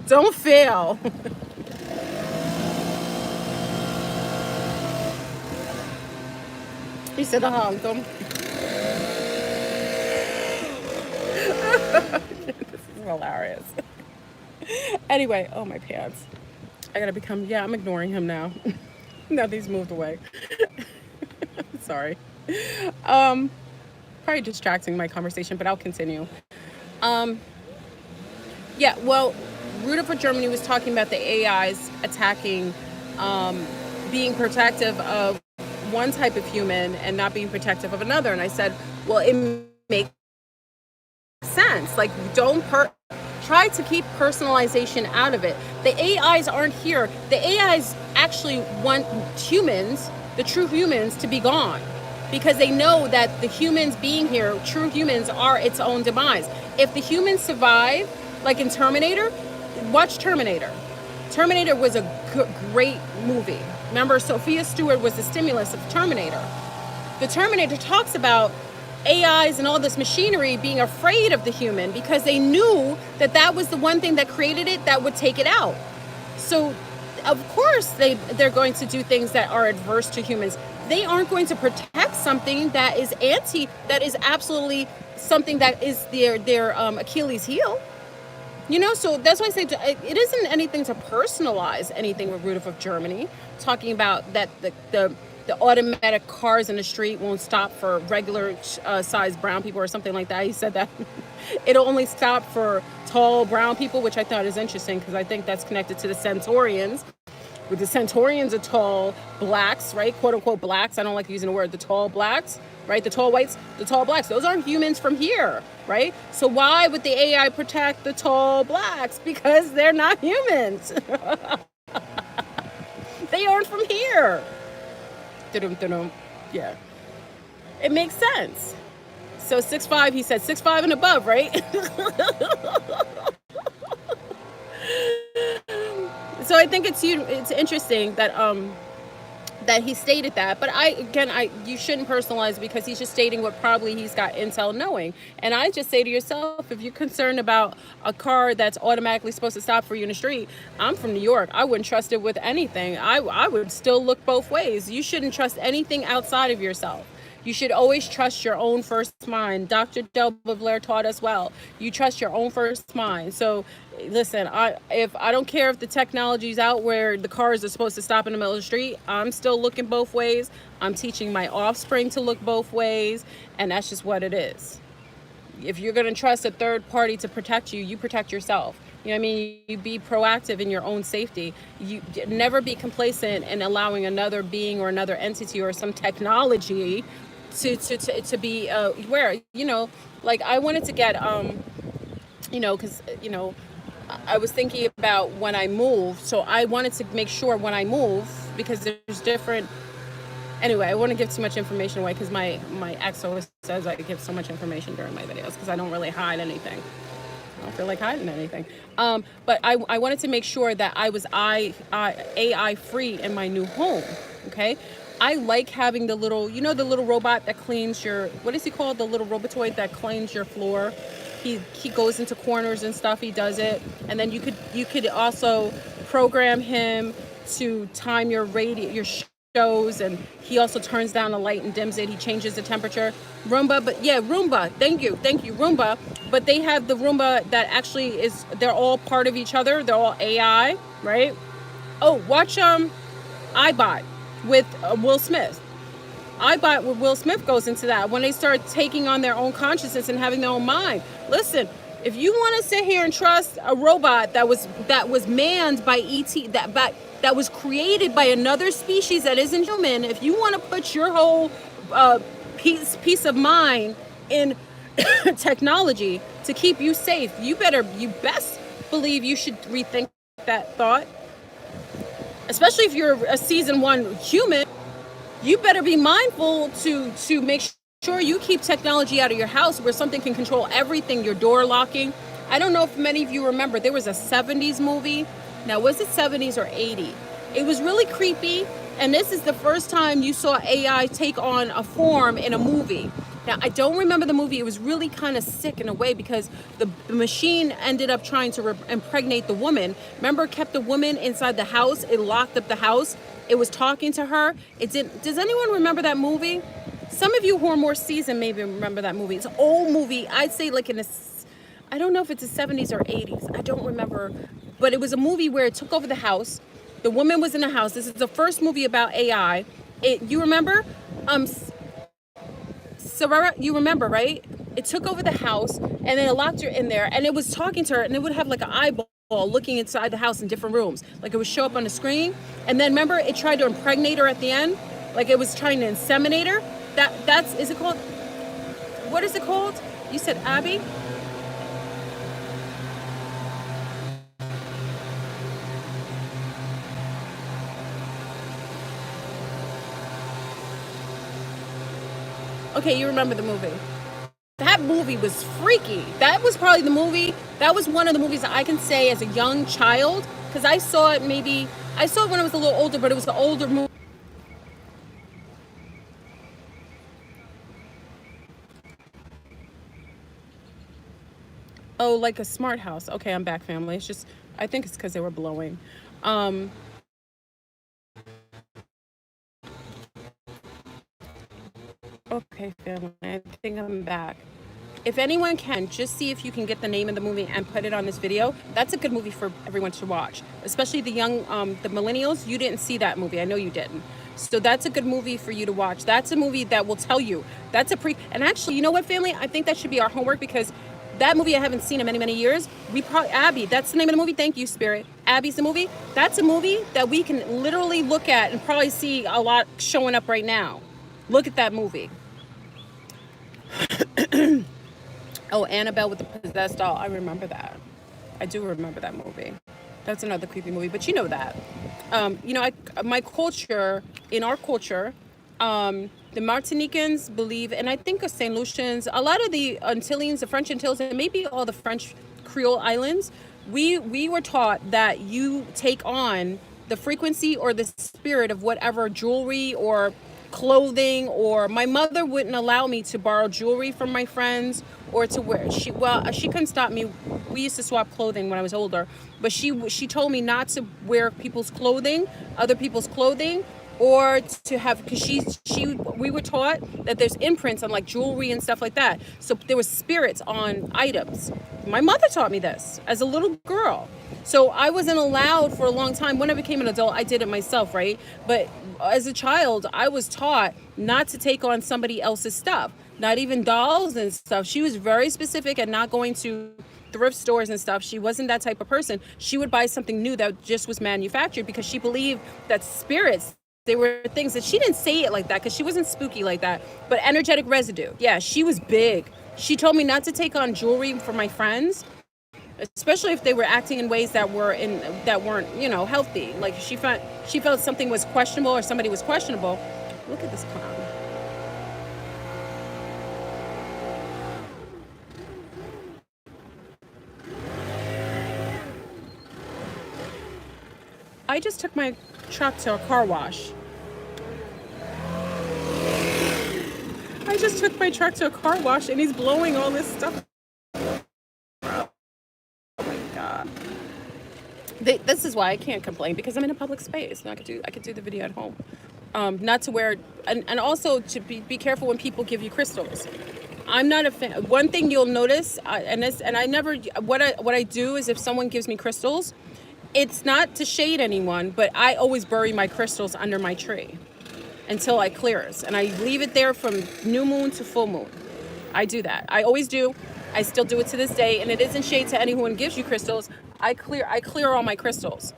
Don't fail. He said, Tom. This is hilarious. Anyway, oh, my pants. I'm ignoring him now. Now that he's moved away. Sorry. Probably distracting my conversation, but I'll continue. Rudolph of Germany was talking about the AIs attacking, being protective of one type of human and not being protective of another. And I said, well, it makes sense. Like, try to keep personalization out of it. The AIs aren't here. The AIs actually want humans, the true humans, to be gone, because they know that the humans being here, true humans, are its own demise. If the humans survive, like in Terminator, watch Terminator. Terminator was a great movie. Remember, Sophia Stewart was the stimulus of Terminator. The Terminator talks about AIs and all this machinery being afraid of the human because they knew that was the one thing that created it that would take it out. So, of course, they're going to do things that are adverse to humans. They aren't going to protect something that is absolutely something that is their Achilles heel. So that's why I say it isn't anything to personalize anything with Rudolph of Germany, talking about that the automatic cars in the street won't stop for regular sized brown people or something like that. He said that it'll only stop for tall brown people, which I thought is interesting because I think that's connected to the Centaurians. With the Centaurians are tall blacks, right? Quote unquote blacks. I don't like using the word the tall blacks, right? The tall whites, the tall blacks. Those aren't humans from here, right? So why would the AI protect the tall blacks? Because they're not humans. They aren't from here. Yeah. It makes sense. So 6'5", he said 6'5" and above, right? So I think it's interesting that that he stated that, but you shouldn't personalize because he's just stating what probably he's got intel knowing. And I just say to yourself, if you're concerned about a car that's automatically supposed to stop for you in the street, I'm from New York. I wouldn't trust it with anything. I would still look both ways. You shouldn't trust anything outside of yourself. You should always trust your own first mind. Dr. Del Blair taught us well. You trust your own first mind. So listen, I don't care if the technology's out where the cars are supposed to stop in the middle of the street, I'm still looking both ways. I'm teaching my offspring to look both ways, and that's just what it is. If you're going to trust a third party to protect you, you protect yourself. You know what I mean? You be proactive in your own safety. You never be complacent in allowing another being or another entity or some technology to be where, like I wanted to get, because, I was thinking about when I move. So I wanted to make sure when I move, because there's different, anyway, I wouldn't give too much information away because my ex always says I give so much information during my videos because I don't really hide anything. I don't feel like hiding anything. But I wanted to make sure that I was AI free in my new home. Okay. I like having the little, the little robot that cleans your, what is he called? The little robotoid that cleans your floor. He goes into corners and stuff. He does it. And then you could also program him to time your shows, and he also turns down the light and dims it. He changes the temperature. Roomba. Thank you, Roomba. But they have the Roomba that actually they're all part of each other. They're all AI, right? Oh, watch iBot with Will Smith. iBot with Will Smith goes into that when they start taking on their own consciousness and having their own mind. Listen, if you want to sit here and trust a robot that was manned by ET, that was created by another species that isn't human, if you want to put your whole peace of mind in technology to keep you safe, you best believe you should rethink that thought. Especially if you're a season 1 human, you better be mindful to make sure you keep technology out of your house where something can control everything, your door locking. I don't know if many of you remember, there was a 70s movie. Now, was it 70s or 80? It was really creepy, and this is the first time you saw AI take on a form in a movie. Now, I don't remember the movie. It was really kind of sick in a way because the machine ended up trying to impregnate the woman. Remember, it kept the woman inside the house. It locked up the house. It was talking to her. Does anyone remember that movie? Some of you who are more seasoned maybe remember that movie. It's an old movie. I'd say like I don't know if it's the 70s or 80s. I don't remember. But it was a movie where it took over the house. The woman was in the house. This is the first movie about AI. You remember? Sarah, you remember, right? It took over the house and then it locked her in there and it was talking to her, and it would have like an eyeball looking inside the house in different rooms. Like it would show up on the screen. And then remember, it tried to impregnate her at the end. Like it was trying to inseminate her. Is it called? What is it called? You said Abby? Okay, you remember the movie. That movie was freaky. That was probably the movie. That was one of the movies that I can say as a young child, because I saw it when I was a little older, but it was the older movie. Oh, like a smart house. Okay, I'm back, family. It's just, I think it's because they were blowing. Okay, family, I think I'm back. If anyone can, just see if you can get the name of the movie and put it on this video. That's a good movie for everyone to watch, especially the young, the millennials. You didn't see that movie. I know you didn't. So that's a good movie for you to watch. That's a movie that will tell you. That's a and actually, you know what, family? I think that should be our homework, because that movie I haven't seen in many, many years. Abby, that's the name of the movie. Thank you, Spirit. Abby's the movie. That's a movie that we can literally look at and probably see a lot showing up right now. Look at that movie. Oh, Annabelle with the possessed doll. I remember that. I do remember that movie. That's another creepy movie, but you know that. You know, my culture, in our culture, the Martinicans believe, and I think of St. Lucians, a lot of the Antillians, the French Antilles, and maybe all the French Creole islands, we were taught that you take on the frequency or the spirit of whatever jewelry or clothing, or my mother wouldn't allow me to borrow jewelry from my friends or to wear. She couldn't stop me. We used to swap clothing when I was older, but she told me not to wear people's clothing, other people's clothing, or to have, because we were taught that there's imprints on like jewelry and stuff like that. So there was spirits on items. My mother taught me this as a little girl. So I wasn't allowed for a long time. When I became an adult, I did it myself, right? But as a child, I was taught not to take on somebody else's stuff, not even dolls and stuff. She was very specific at not going to thrift stores and stuff. She wasn't that type of person. She would buy something new that just was manufactured, because she believed that spirits, they were things that she didn't say it like that because she wasn't spooky like that, but energetic residue. Yeah, she was big. She told me not to take on jewelry for my friends, especially if they were acting in ways that weren't, you know, healthy. Like she felt something was questionable or somebody was questionable. Look at this clown. I just took my truck to a car wash. And he's blowing all this stuff. Oh my God. This is why I can't complain, because I'm in a public space and I could do the video at home. Not to wear, and also to be careful when people give you crystals. I'm not a fan. One thing you'll notice, what I do is, if someone gives me crystals, it's not to shade anyone, but I always bury my crystals under my tree until I clears, and I leave it there from new moon to full moon. I do that. I always do. I still do it to this day, and it isn't shade to anyone who gives you crystals. I clear all my crystals,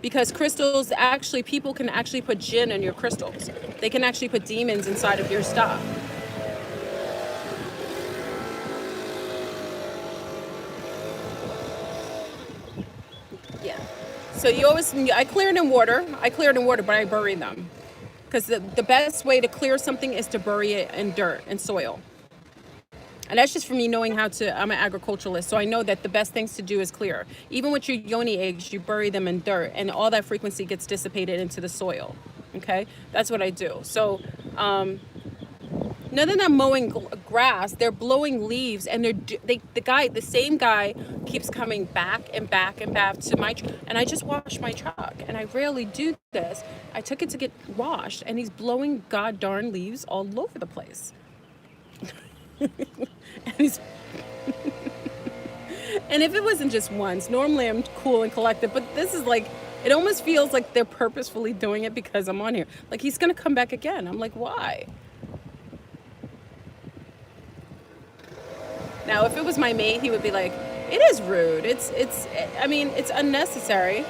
because crystals, actually, people can actually put jinn in your crystals. They can actually put demons inside of your stuff. Yeah. So I clear it in water, but I bury them. Because the best way to clear something is to bury it in dirt and soil. And that's just for me knowing I'm an agriculturalist, so I know that the best things to do is clear. Even with your yoni eggs, you bury them in dirt, and all that frequency gets dissipated into the soil. Okay? That's what I do. So, no, they're not mowing grass, they're blowing leaves, and the same guy keeps coming back and back and back to my truck, and I just wash my truck, and I rarely do this. I took it to get washed, and he's blowing god darn leaves all over the place. And if it wasn't just once, normally I'm cool and collected, but this is like, it almost feels like they're purposefully doing it because I'm on here. Like, he's gonna come back again. I'm like, why? Now, if it was my mate, he would be like, it is rude. It's unnecessary.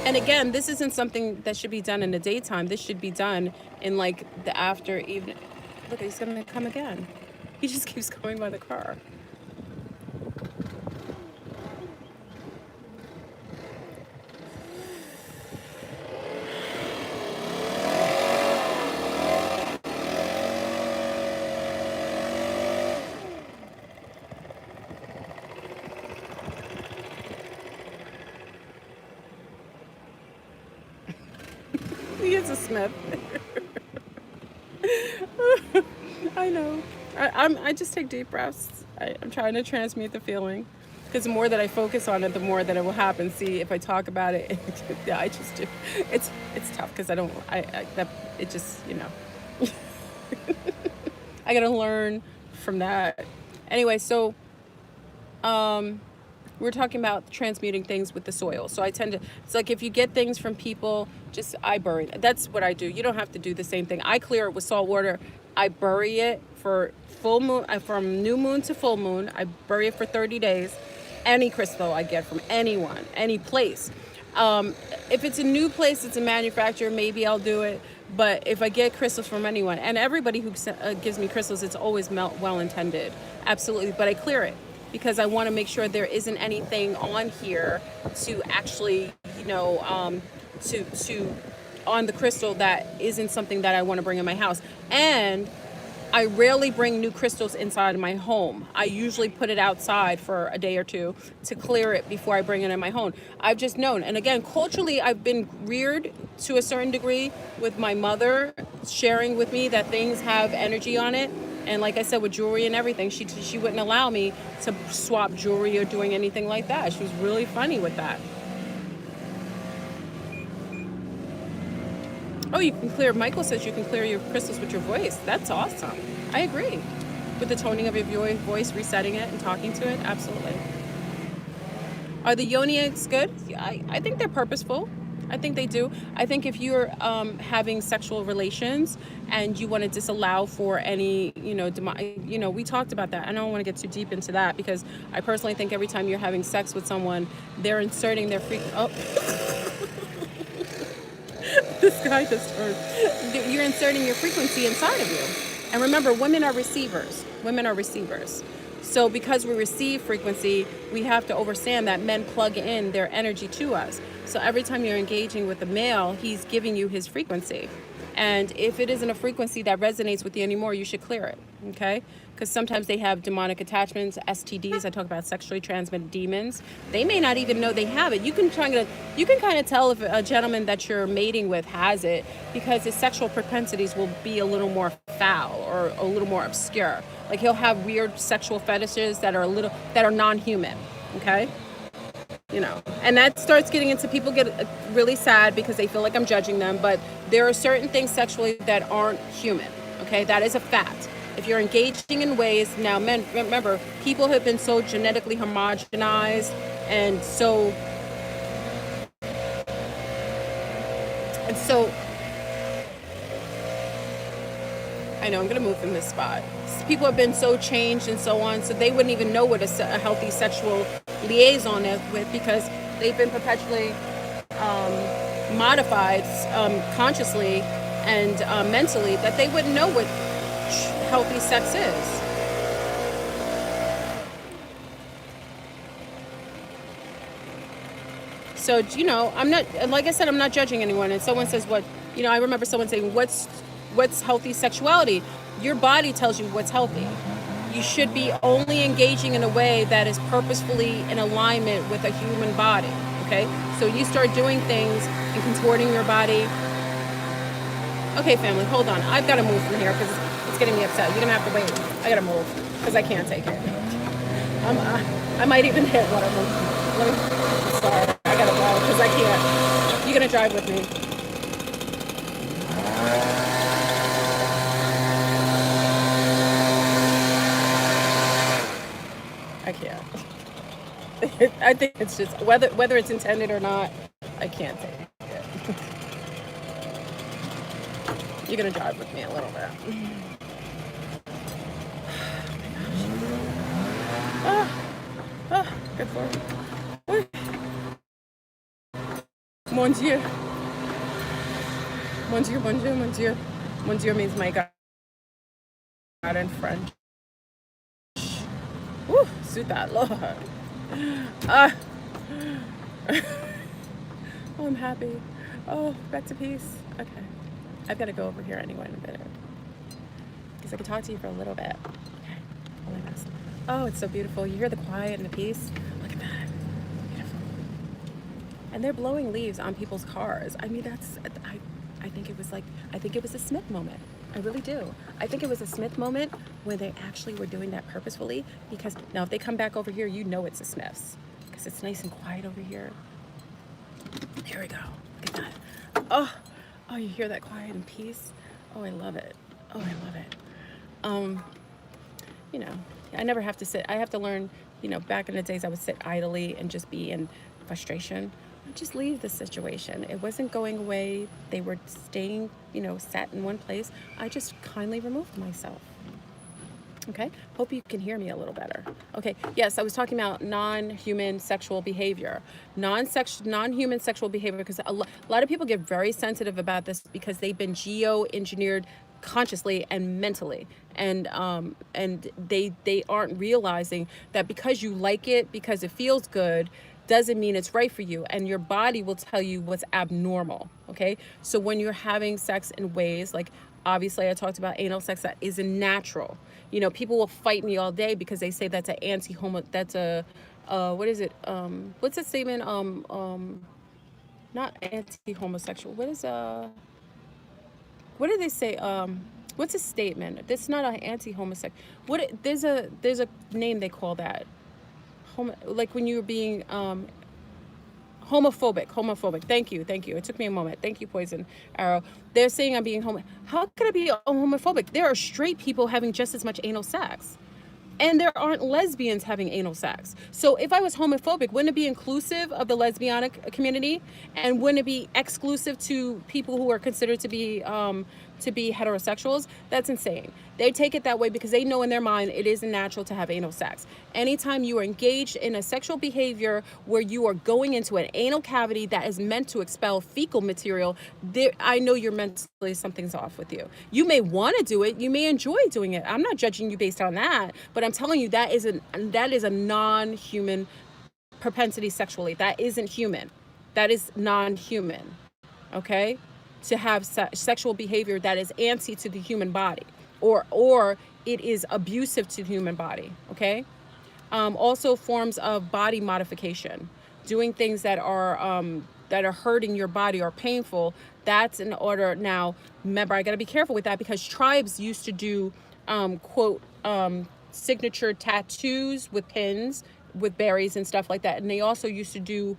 And again, this isn't something that should be done in the daytime. This should be done in like the after evening. Look, he's gonna come again. He just keeps going by the car. He is a Smith. I know. I just take deep breaths. I'm trying to transmute the feeling, because the more that I focus on it, the more that it will happen. See, if I talk about it, yeah, I just do. It's tough because I just, you know. I gotta learn from that. Anyway, so we're talking about transmuting things with the soil. So I tend to, it's like if you get things from people, just I bury it. That's what I do. You don't have to do the same thing. I clear it with salt water. I bury it for full moon, from new moon to full moon. I bury it for 30 days. Any crystal I get from anyone, any place. If it's a new place, it's a manufacturer, maybe I'll do it. But if I get crystals from anyone, and everybody who gives me crystals, it's always well intended, absolutely. But I clear it because I want to make sure there isn't anything on here to actually, to on the crystal that isn't something that I want to bring in my house. And I rarely bring new crystals inside my home. I usually put it outside for a day or two to clear it before I bring it in my home. I've just known. And again, culturally, I've been reared to a certain degree with my mother sharing with me that things have energy on it. And like I said, with jewelry and everything, she wouldn't allow me to swap jewelry or doing anything like that. She was really funny with that. Oh, you can clear, Michael says you can clear your crystals with your voice. That's awesome. I agree. With the toning of your voice, resetting it and talking to it, absolutely. Are the yoni eggs good? I think they're purposeful. I think they do. I think if you're having sexual relations and you want to disallow for any, we talked about that. I don't want to get too deep into that because I personally think every time you're having sex with someone, they're inserting their this guy just turned. You're inserting your frequency inside of you. And remember, women are receivers. Women are receivers. So because we receive frequency, we have to understand that men plug in their energy to us. So every time you're engaging with a male, he's giving you his frequency. And if it isn't a frequency that resonates with you anymore, you should clear it, okay? Because sometimes they have demonic attachments, STDs. I talk about sexually transmitted demons. They may not even know they have it. You can kind of tell if a gentleman that you're mating with has it because his sexual propensities will be a little more foul or a little more obscure. Like he'll have weird sexual fetishes that are non-human, okay? And that starts getting into, people get really sad because they feel like I'm judging them, but there are certain things sexually that aren't human, okay? That is a fact. If you're engaging in ways, now men, remember, people have been so genetically homogenized and so I know I'm going to move from this spot. People have been so changed and so on, so they wouldn't even know what a healthy sexual liaison is with because they've been perpetually modified consciously and mentally that they wouldn't know what healthy sex is. So, I'm not, like I said, I'm not judging anyone. And someone says I remember someone saying, what's healthy sexuality? Your body tells you what's healthy. You should be only engaging in a way that is purposefully in alignment with a human body, okay? So you start doing things and contorting your body. Okay, family, hold on. I've got to move from here because it's getting me upset. You're going to have to wait. I got to move because I can't take it. I might even hit one of them. Sorry, I got to go because I can't. You're going to drive with me. I can't. I think it's just whether it's intended or not, I can't take it. You're gonna drive with me a little bit. Good for you. Mon Dieu. Mon Dieu, mon Dieu, mon Dieu. Mon Dieu means my God in French. Woo, suit that, Lord. Oh, I'm happy. Oh, back to peace. Okay. I've got to go over here anyway in a minute. Because I can talk to you for a little bit. Okay. Oh, my goodness. Oh, it's so beautiful. You hear the quiet and the peace? Look at that. Beautiful. And they're blowing leaves on people's cars. I mean, I think it was a Smith moment. I really do. I think it was a Smith moment where they actually were doing that purposefully because now if they come back over here, it's a Smith's because it's nice and quiet over here. Here we go. Look at that. Oh, you hear that quiet and peace? Oh, I love it. Oh, I love it. You know, I never have to sit. I have to learn, back in the days I would sit idly and just be in frustration. I just leave the situation. It wasn't going away. They were staying, sat in one place. I just kindly removed myself. Okay, hope you can hear me a little better. Okay, yes, I was talking about non-human sexual behavior. Non-human sexual behavior, because a lot of people get very sensitive about this because they've been geo-engineered consciously and mentally, and they aren't realizing that because you like it, because it feels good, doesn't mean it's right for you, and your body will tell you what's abnormal. Okay, so when you're having sex in ways like, obviously I talked about anal sex, that isn't natural. People will fight me all day because they say that's an anti-homo, that's a what is it, what's the statement, not anti-homosexual, what do they say, what's a statement, that's not an anti-homosexual, there's a name they call that, like when you're being homophobic. Thank you. It took me a moment. Thank you, Poison Arrow. They're saying I'm being how could I be homophobic? There are straight people having just as much anal sex, and there aren't lesbians having anal sex. So if I was homophobic, wouldn't it be inclusive of the lesbianic community, and wouldn't it be exclusive to people who are considered to be heterosexuals? That's insane. They take it that way because they know in their mind it isn't natural to have anal sex. Anytime you are engaged in a sexual behavior where you are going into an anal cavity that is meant to expel fecal material, I know you're mentally, something's off with you. You may want to do it. You may enjoy doing it. I'm not judging you based on that, but I'm telling you that is a non-human propensity sexually. That isn't human. That is non-human. Okay? To have sexual behavior that is anti to the human body, or it is abusive to the human body. Okay. Also forms of body modification, doing things that are hurting your body or painful. That's in order. Now, remember, I got to be careful with that because tribes used to do quote signature tattoos with pins, with berries and stuff like that, and they also used to do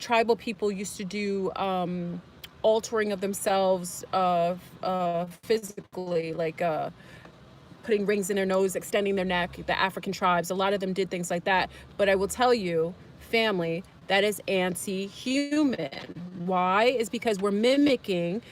tribal people used to do altering of themselves physically, like putting rings in their nose, extending their neck. The African tribes, a lot of them did things like that. But I will tell you, family, that is anti-human. Why? Is because we're mimicking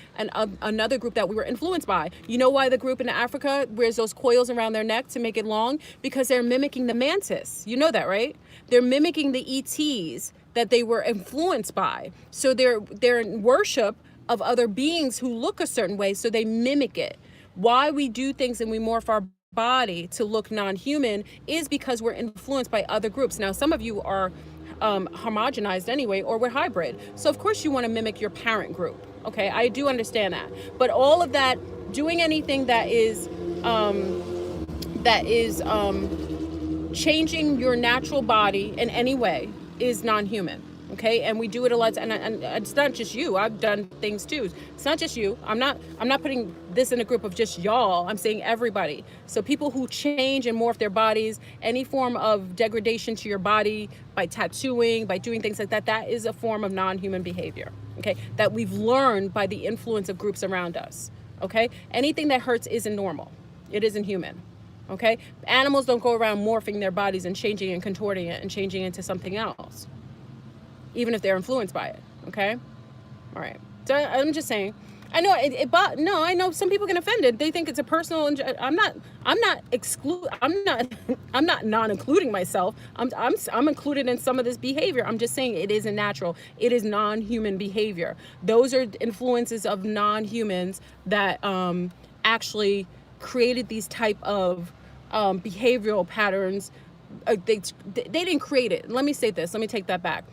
another group that we were influenced by. You know why the group in Africa wears those coils around their neck to make it long? Because they're mimicking the mantis. You know that, right? They're mimicking the ETs that they were influenced by. So they're in worship of other beings who look a certain way, so they mimic it. Why we do things and we morph our body to look non-human is because we're influenced by other groups. Now, some of you are homogenized anyway, or we're hybrid. So of course you want to mimic your parent group. Okay, I do understand that. But all of that, doing anything that is changing your natural body in any way is non-human. Okay, and we do it a lot, and it's not just you. I've done things too. It's not just you. I'm not putting this in a group of just y'all. I'm saying everybody. So people who change and morph their bodies, any form of degradation to your body by tattooing, by doing things like that, that is a form of non-human behavior. Okay, that we've learned by the influence of groups around us. Okay, anything that hurts isn't normal. It isn't human. Okay, animals don't go around morphing their bodies and changing and contorting it and changing into something else, even if they're influenced by it. Okay, all right. So I'm just saying. I know but no, I know some people get offended. They think it's a personal. I'm not non-including myself. I'm included in some of this behavior. I'm just saying it isn't natural. It is non-human behavior. Those are influences of non-humans that actually created these type of behavioral patterns. They didn't create it. Let me say this. Let me take that back.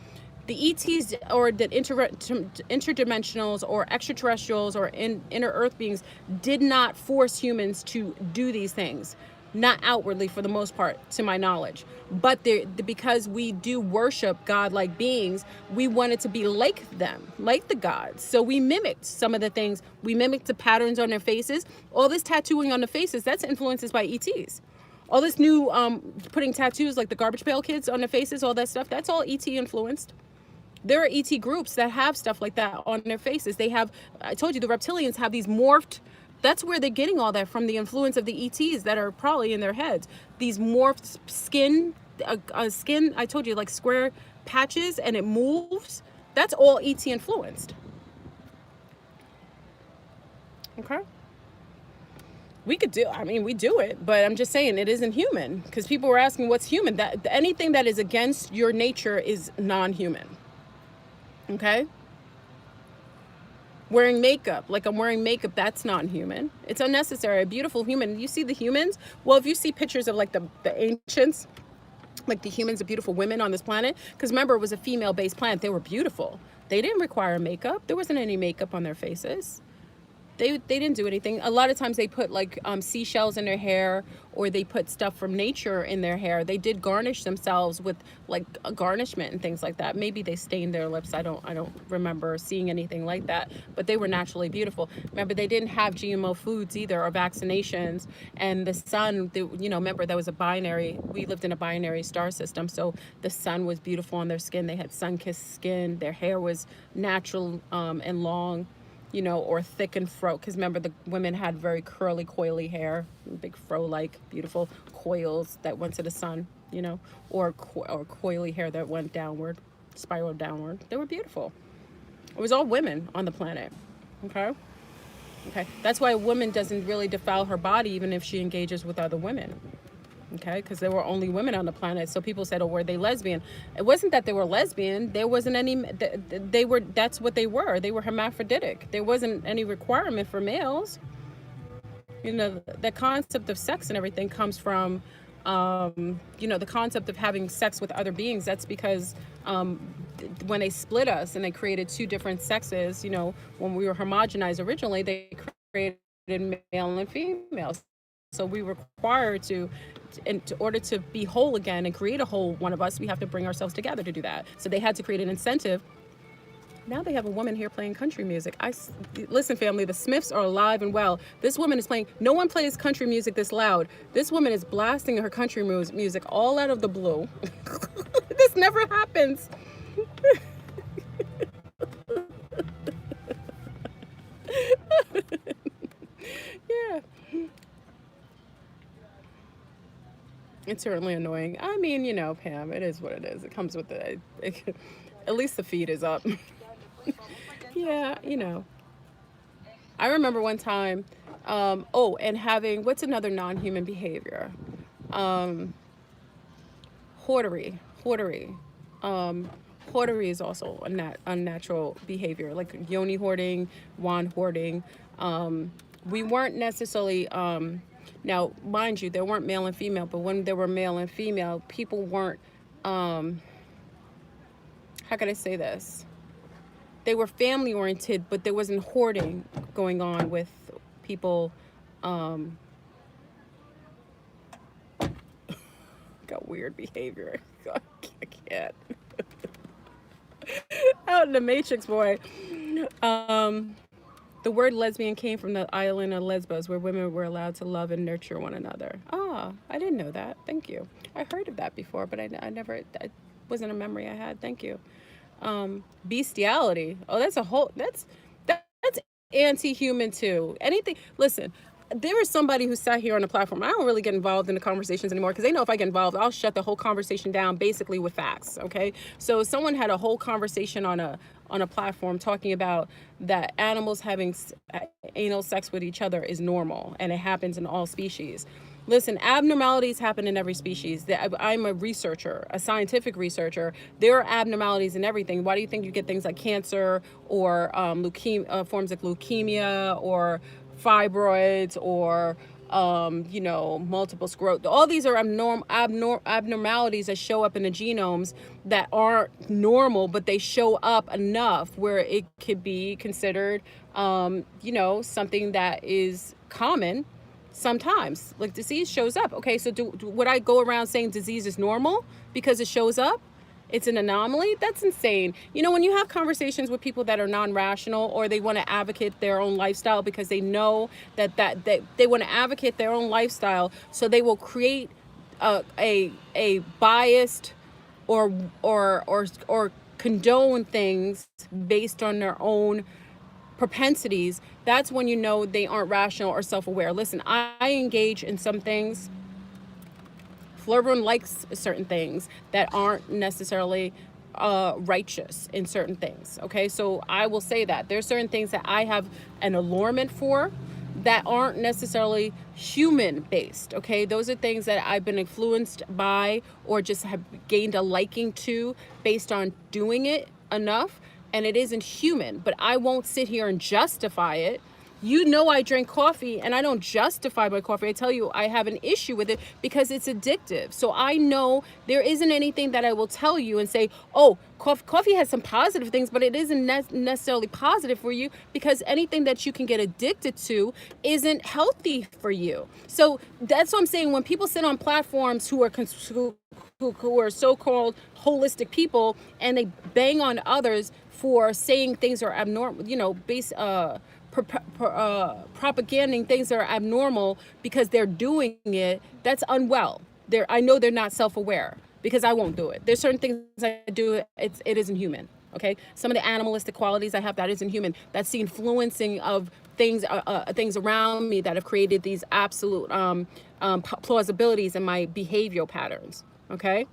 The ETs or the interdimensionals or extraterrestrials or inner earth beings did not force humans to do these things, not outwardly for the most part, to my knowledge. But because we do worship godlike beings, we wanted to be like them, like the gods. So we mimicked some of the things. We mimicked the patterns on their faces. All this tattooing on the faces, that's influences by ETs. All this new putting tattoos like the Garbage Pail Kids on their faces, all that stuff, that's all ET influenced. There are ET groups that have stuff like that on their faces. They have, I told you, the reptilians have these morphed That's where they're getting all that from, the influence of the ETs that are probably in their heads. These morphed skin, skin, I told you, like square patches, and it moves. That's all ET influenced. Okay. We could do, I mean, we do it, but I'm just saying it isn't human, because people were asking what's human. That anything that is against your nature is non-human. Okay? Wearing makeup, like I'm wearing makeup, that's not human. It's unnecessary. A beautiful human. You see the humans? Well, if you see pictures of like the ancients, like the humans, the beautiful women on this planet, because remember, it was a female-based planet. They were beautiful. They didn't require makeup. There wasn't any makeup on their faces. They didn't do anything. A lot of times they put like seashells in their hair, or they put stuff from nature in their hair. They did garnish themselves with like a garnishment and things like that. Maybe they stained their lips. I don't remember seeing anything like that, but they were naturally beautiful. Remember, they didn't have GMO foods either, or vaccinations. And the sun, remember, that was a binary. We lived in a binary star system, so the sun was beautiful on their skin. They had sun-kissed skin. Their hair was natural and long, or thick and fro. Because remember, the women had very curly, coily hair, big fro-like, beautiful coils that went to the sun, or coily hair that went downward, spiraled downward. They were beautiful. It was all women on the planet. Okay. That's why a woman doesn't really defile her body, even if she engages with other women. Okay, because there were only women on the planet. So people said, oh, were they lesbian? It wasn't that they were lesbian. There wasn't any, that's what they were. They were hermaphroditic. There wasn't any requirement for males. The concept of sex and everything comes from, the concept of having sex with other beings. That's because when they split us and they created two different sexes, when we were homogenized originally, they created male and female. So we were required to, in order to be whole again and create a whole one of us, we have to bring ourselves together to do that. So they had to create an incentive. Now they have a woman here playing country music. Listen, family, the Smiths are alive and well. This woman is playing, no one plays country music this loud. This woman is blasting her country music all out of the blue. This never happens. Yeah. It's certainly annoying. I mean, Pam, it is what it is. It comes with it. At least the feed is up. Yeah, I remember one time, and having, what's another non-human behavior? Hoardery. Hoardery is also a unnatural behavior, like yoni hoarding, wand hoarding. We weren't necessarily, now, mind you, there weren't male and female, but when there were male and female, people weren't, how can I say this? They were family oriented, but there wasn't hoarding going on with people. Got weird behavior. I can't. Out in the Matrix, boy. The word lesbian came from the island of Lesbos, where women were allowed to love and nurture one another. Ah, I didn't know that. Thank you. I heard of that before, but I never, that wasn't a memory I had. Thank you. Bestiality. Oh, that's anti-human too. Anything, listen, there was somebody who sat here on the platform. I don't really get involved in the conversations anymore, because they know if I get involved, I'll shut the whole conversation down basically with facts. Okay. So someone had a whole conversation on a platform talking about that animals having anal sex with each other is normal, and it happens in all species. Listen, abnormalities happen in every species. I'm a researcher, a scientific researcher. There are abnormalities in everything. Why do you think you get things like cancer, or forms of leukemia, or fibroids, or multiple sclerosis? All these are abnormalities that show up in the genomes that aren't normal, but they show up enough where it could be considered, something that is common. Sometimes, like, disease shows up. Okay, so would I go around saying disease is normal because it shows up? It's an anomaly? That's insane. When you have conversations with people that are non-rational, or they want to advocate their own lifestyle because they know that they want to advocate their own lifestyle, so they will create a biased or condone things based on their own propensities, that's when you know they aren't rational or self-aware. Listen, I engage in some things. Florburn likes certain things that aren't necessarily righteous in certain things. Okay, so I will say that there's certain things that I have an allurement for that aren't necessarily human based. Okay, those are things that I've been influenced by or just have gained a liking to based on doing it enough, and it isn't human. But I won't sit here and justify it. You know, I drink coffee and I don't justify my coffee. I tell you, I have an issue with it because it's addictive. So I know there isn't anything that I will tell you and say, oh, coffee has some positive things, but it isn't necessarily positive for you, because anything that you can get addicted to isn't healthy for you. So that's what I'm saying. When people sit on platforms who are so-called holistic people and they bang on others for saying things are abnormal, you know, propagating things that are abnormal because they're doing it, that's unwell. I know they're not self-aware, because I won't do it. There's certain things I do, it isn't human. Okay, some of the animalistic qualities I have, that isn't human. That's the influencing of things around me that have created these absolute plausibilities in my behavioral patterns. Okay,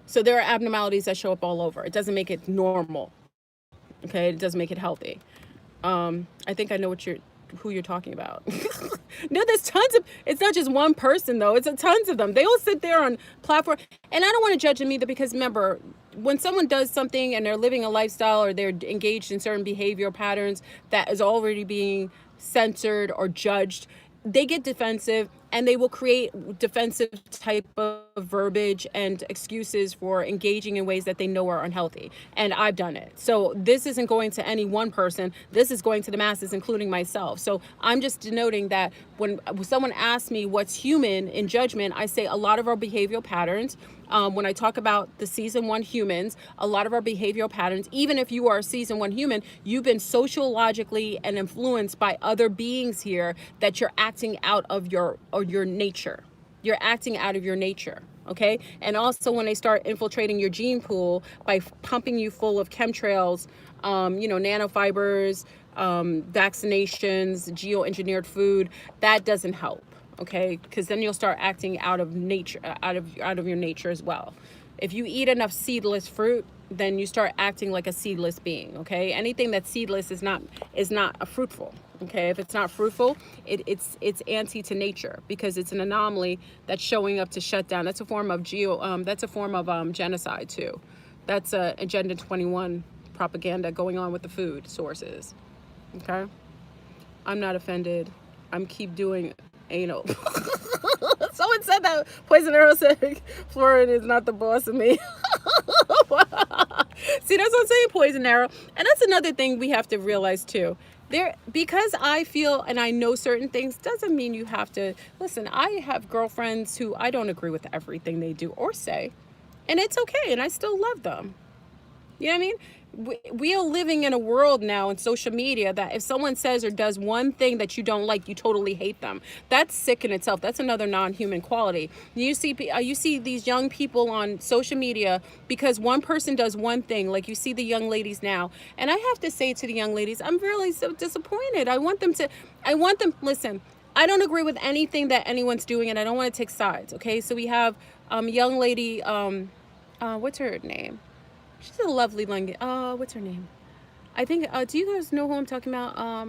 so there are abnormalities that show up all over. It doesn't make it normal. Okay, it doesn't make it healthy. I think I know who you're talking about. No, there's tons of, it's not just one person though, it's tons of them. They all sit there on platform, and I don't want to judge them either, because remember, when someone does something and they're living a lifestyle or they're engaged in certain behavioral patterns that is already being censored or judged, they get defensive, and they will create defensive type of verbiage and excuses for engaging in ways that they know are unhealthy. And I've done it. So this isn't going to any one person. This is going to the masses, including myself. So I'm just denoting that when someone asks me what's human in judgment, I say a lot of our behavioral patterns, when I talk about the season 1 humans, a lot of our behavioral patterns, even if you are a season 1 human, you've been sociologically and influenced by other beings here, that you're acting out of your nature. You're acting out of your nature. Okay. And also when they start infiltrating your gene pool by pumping you full of chemtrails, nanofibers, vaccinations, geoengineered food, that doesn't help. Okay, because then you'll start acting out of nature, out of your nature as well. If you eat enough seedless fruit, then you start acting like a seedless being. Okay, anything that's seedless is not a fruitful. Okay, if it's not fruitful, it's anti to nature, because it's an anomaly that's showing up to shut down. That's a form of genocide too. That's Agenda 21 propaganda going on with the food sources. Okay, I'm not offended. I'm keep doing anal. Someone said that. Poison Arrow said Florin is not the boss of me. See, that's what I'm saying, Poison Arrow. And that's another thing we have to realize too. Because I feel and I know certain things doesn't mean you have to listen. I have girlfriends who I don't agree with everything they do or say, and it's okay, and I still love them. You know what I mean? We are living in a world now in social media that if someone says or does one thing that you don't like, you totally hate them. That's sick in itself. That's another non-human quality. You see these young people on social media because one person does one thing, like you see the young ladies now. And I have to say to the young ladies, I'm really so disappointed. Listen, I don't agree with anything that anyone's doing, and I don't want to take sides. Okay, so we have young lady, what's her name? She's a lovely young, what's her name? I think, do you guys know who I'm talking about?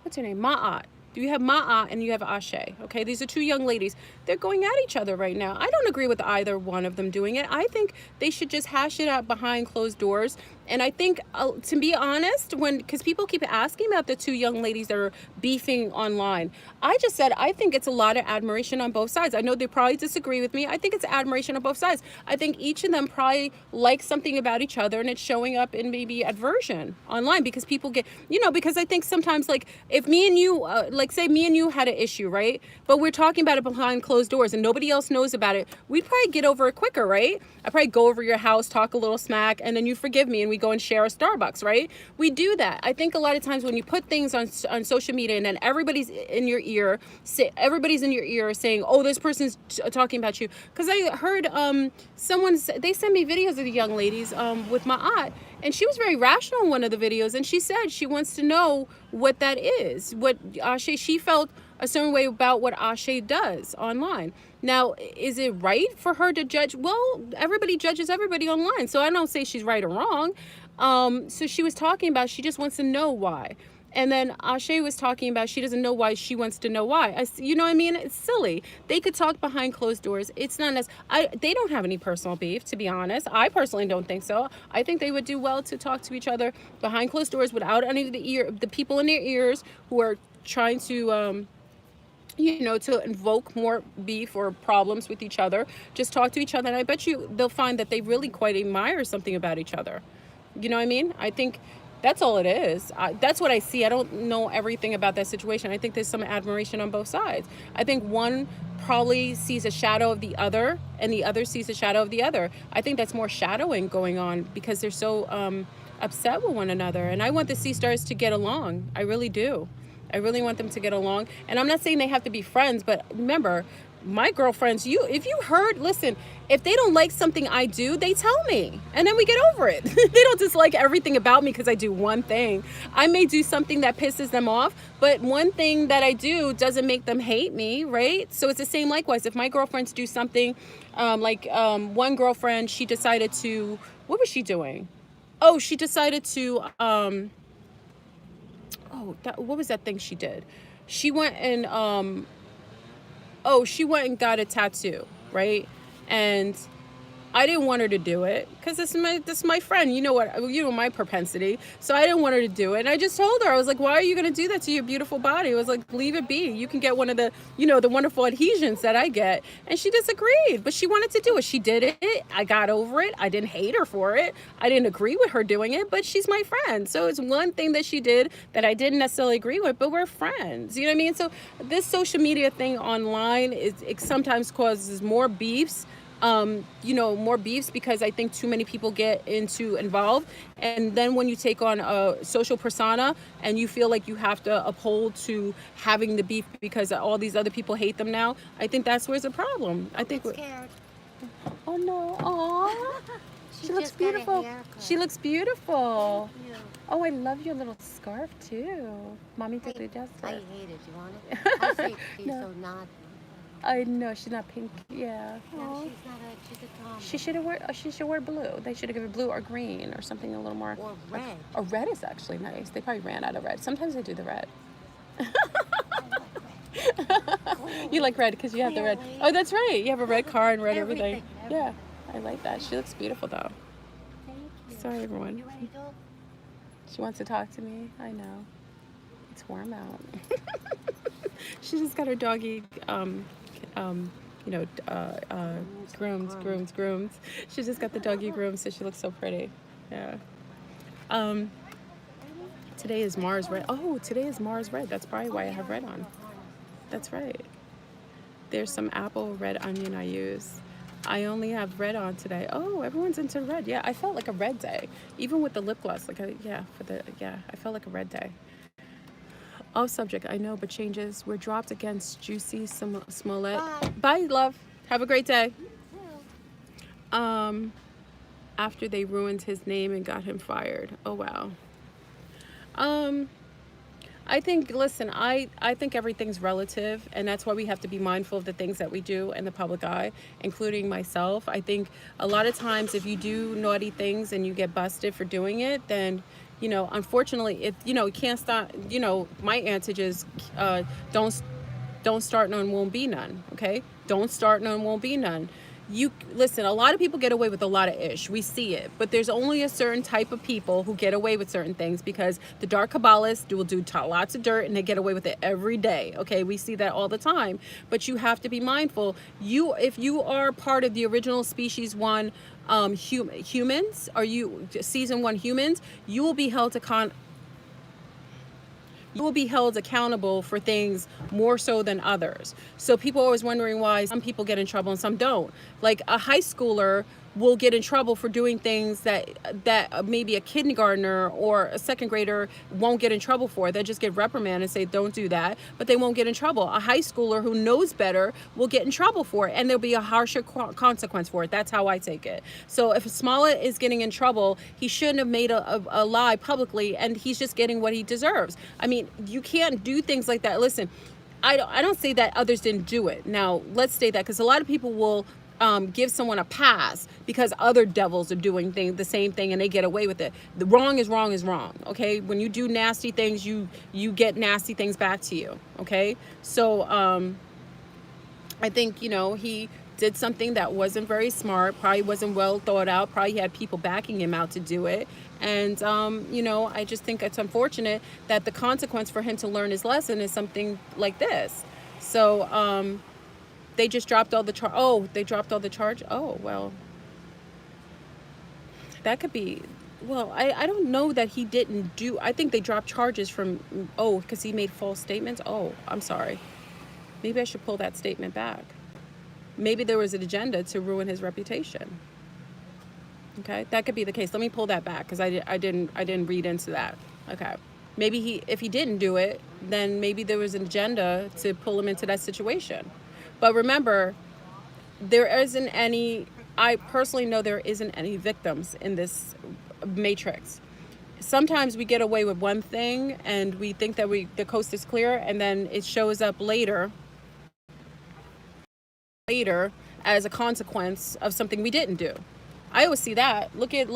What's her name? Ma'at. You have Ma'at and you have Ashe. Okay, these are two young ladies. They're going at each other right now. I don't agree with either one of them doing it. I think they should just hash it out behind closed doors. And I think, to be honest, because people keep asking about the two young ladies that are beefing online, I just said I think it's a lot of admiration on both sides. I know they probably disagree with me. I think it's admiration on both sides. I think each of them probably like something about each other, and it's showing up in maybe aversion online because people get, because I think sometimes, like, if me and you, say me and you had an issue, right? But we're talking about it behind closed doors and nobody else knows about it, we'd probably get over it quicker, right? I probably go over your house, talk a little smack, and then you forgive me and we go and share a Starbucks, right? We do that. I think a lot of times when you put things on social media and then everybody's in your ear saying, oh, this person's talking about you. Because I heard they sent me videos of the young ladies with my aunt, and she was very rational in one of the videos, and she said she wants to know what that is, what Ashe, she felt a certain way about what Ashe does online. Now, is it right for her to judge? Well, everybody judges everybody online, so I don't say she's right or wrong. So she was talking about, she just wants to know why. And then Ashe was talking about she doesn't know why she wants to know why. You know what I mean? It's silly. They could talk behind closed doors. It's not they don't have any personal beef, to be honest. I personally don't think so. I think they would do well to talk to each other behind closed doors without any of the people in their ears who are trying to to invoke more beef or problems with each other. Just talk to each other, and I bet you they'll find that they really quite admire something about each other. You know what I mean? I think that's all it is. That's what I see. I don't know everything about that situation. I think there's some admiration on both sides. I think one probably sees a shadow of the other, and the other sees a shadow of the other. I think that's more shadowing going on because they're so upset with one another. And I want the Sea Stars to get along. I really do. I really want them to get along. And I'm not saying they have to be friends, but remember, my girlfriends, listen, if they don't like something I do, they tell me, and then we get over it. They don't dislike everything about me because I do one thing. I may do something that pisses them off, but one thing that I do doesn't make them hate me, right? So it's the same likewise. If my girlfriends do something, one girlfriend, she decided to, what was she doing? Oh, she decided to, what was that thing she did? She went and got a tattoo, right? And I didn't want her to do it because this is my friend. You know my propensity. So I didn't want her to do it. And I just told her, I was like, why are you going to do that to your beautiful body? I was like, leave it be. You can get one of the, the wonderful adhesions that I get. And she disagreed, but she wanted to do it. She did it. I got over it. I didn't hate her for it. I didn't agree with her doing it, but she's my friend. So it's one thing that she did that I didn't necessarily agree with, but we're friends. You know what I mean? So this social media thing online, it sometimes causes more beefs. More beefs because I think too many people get involved. And then when you take on a social persona and you feel like you have to uphold to having the beef because all these other people hate them now, I think that's where's the problem. I think we're scared. Oh no. Aw. She looks beautiful. She looks beautiful. Yeah. Oh, I love your little scarf too. Mommy took the justice. I hate it. You want it? I say she's No. so not. I know she's not pink. Yeah. No, Aw. she's not a. She's a Tom. She should wear blue. They should have given blue or green or something a little more. Or red. Or red is actually nice. They probably ran out of red. Sometimes they do the red. You like red because you have the red. Clearly. Oh, that's right. You have a red car and red everything. Everything. Yeah, I like that. She looks beautiful though. Thank you. Sorry, everyone. You ready to go? She wants to talk to me. I know. It's warm out. She just got her doggy. Grooms. She just got the doggy groomed, so she looks so pretty. Yeah. Today is Mars Red. Oh, today is Mars Red. That's probably why I have red on. That's right. There's some apple red onion I use. I only have red on today. Oh, everyone's into red. Yeah, I felt like a red day. Even with the lip gloss. I felt like a red day. Off subject, I know, but changes. We're dropped against Juicy Smollett. Bye, love. Have a great day. After they ruined his name and got him fired. Oh, wow. I think, listen, I think everything's relative, and that's why we have to be mindful of the things that we do in the public eye, including myself. I think a lot of times if you do naughty things and you get busted for doing it, then unfortunately, if you can't stop. My answer is don't start none, won't be none. Okay, don't start none, won't be none. You listen, a lot of people get away with a lot of ish. We see it, but there's only a certain type of people who get away with certain things because the dark Kabbalists will do lots of dirt and they get away with it every day. Okay, we see that all the time. But you have to be mindful. If you are part of the original species one, HueMans, are you season 1 HueMans? You will be held accountable for things more so than others. So people are always wondering why some people get in trouble and some don't. Like a high schooler will get in trouble for doing things that maybe a kindergartner or a second grader won't get in trouble for. They just get reprimanded and say, don't do that, but they won't get in trouble. A high schooler who knows better will get in trouble for it, and there'll be a harsher consequence for it. That's how I take it. So if Smollett is getting in trouble, he shouldn't have made a lie publicly, and he's just getting what he deserves. I mean, you can't do things like that. Listen, I don't say that others didn't do it. Now, let's say that, because a lot of people will give someone a pass because other devils are doing the same thing and they get away with it. The wrong is wrong is wrong, okay? When you do nasty things, you get nasty things back to you, okay? So I think, you know, he did something that wasn't very smart, probably wasn't well thought out, probably had people backing him out to do it. And, you know, I just think it's unfortunate that the consequence for him to learn his lesson is something like this. So, they just dropped all the they dropped all the charge. Oh, well, that could be, well, I don't know that he didn't do, I think they dropped charges from, because he made false statements. Oh, I'm sorry. Maybe I should pull that statement back. Maybe there was an agenda to ruin his reputation. Okay, that could be the case. Let me pull that back because I didn't read into that. Okay, maybe if he didn't do it, then maybe there was an agenda to pull him into that situation. But remember, there isn't any, I personally know there isn't any victims in this matrix. Sometimes we get away with one thing and we think that the coast is clear, and then it shows up later as a consequence of something we didn't do. I always see that. Look at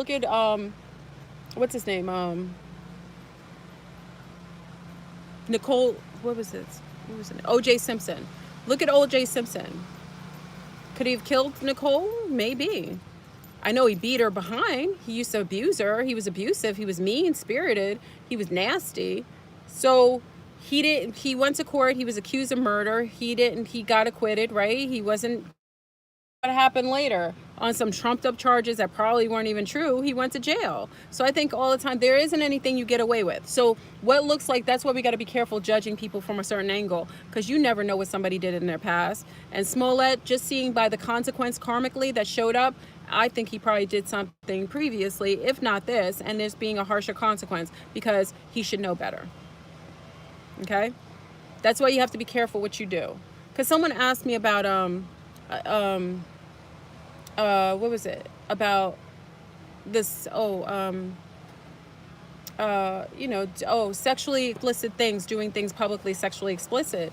what's his name? Nicole, what was it? O.J. Simpson. Look at O.J. Simpson. Could he have killed Nicole? Maybe. I know he beat her behind. He used to abuse her. He was abusive. He was mean-spirited. He was nasty. So he went to court. He was accused of murder. He got acquitted, right? He wasn't. What happened later on some trumped up charges that probably weren't even true? He went to jail. So I think all the time there isn't anything you get away with. So what looks like, that's why we got to be careful judging people from a certain angle, because you never know what somebody did in their past. And Smollett, just seeing by the consequence karmically that showed up, I think he probably did something previously, if not this, and this being a harsher consequence because he should know better. Okay, that's why you have to be careful what you do. Because someone asked me about what was it about this? Sexually explicit things, doing things publicly sexually explicit.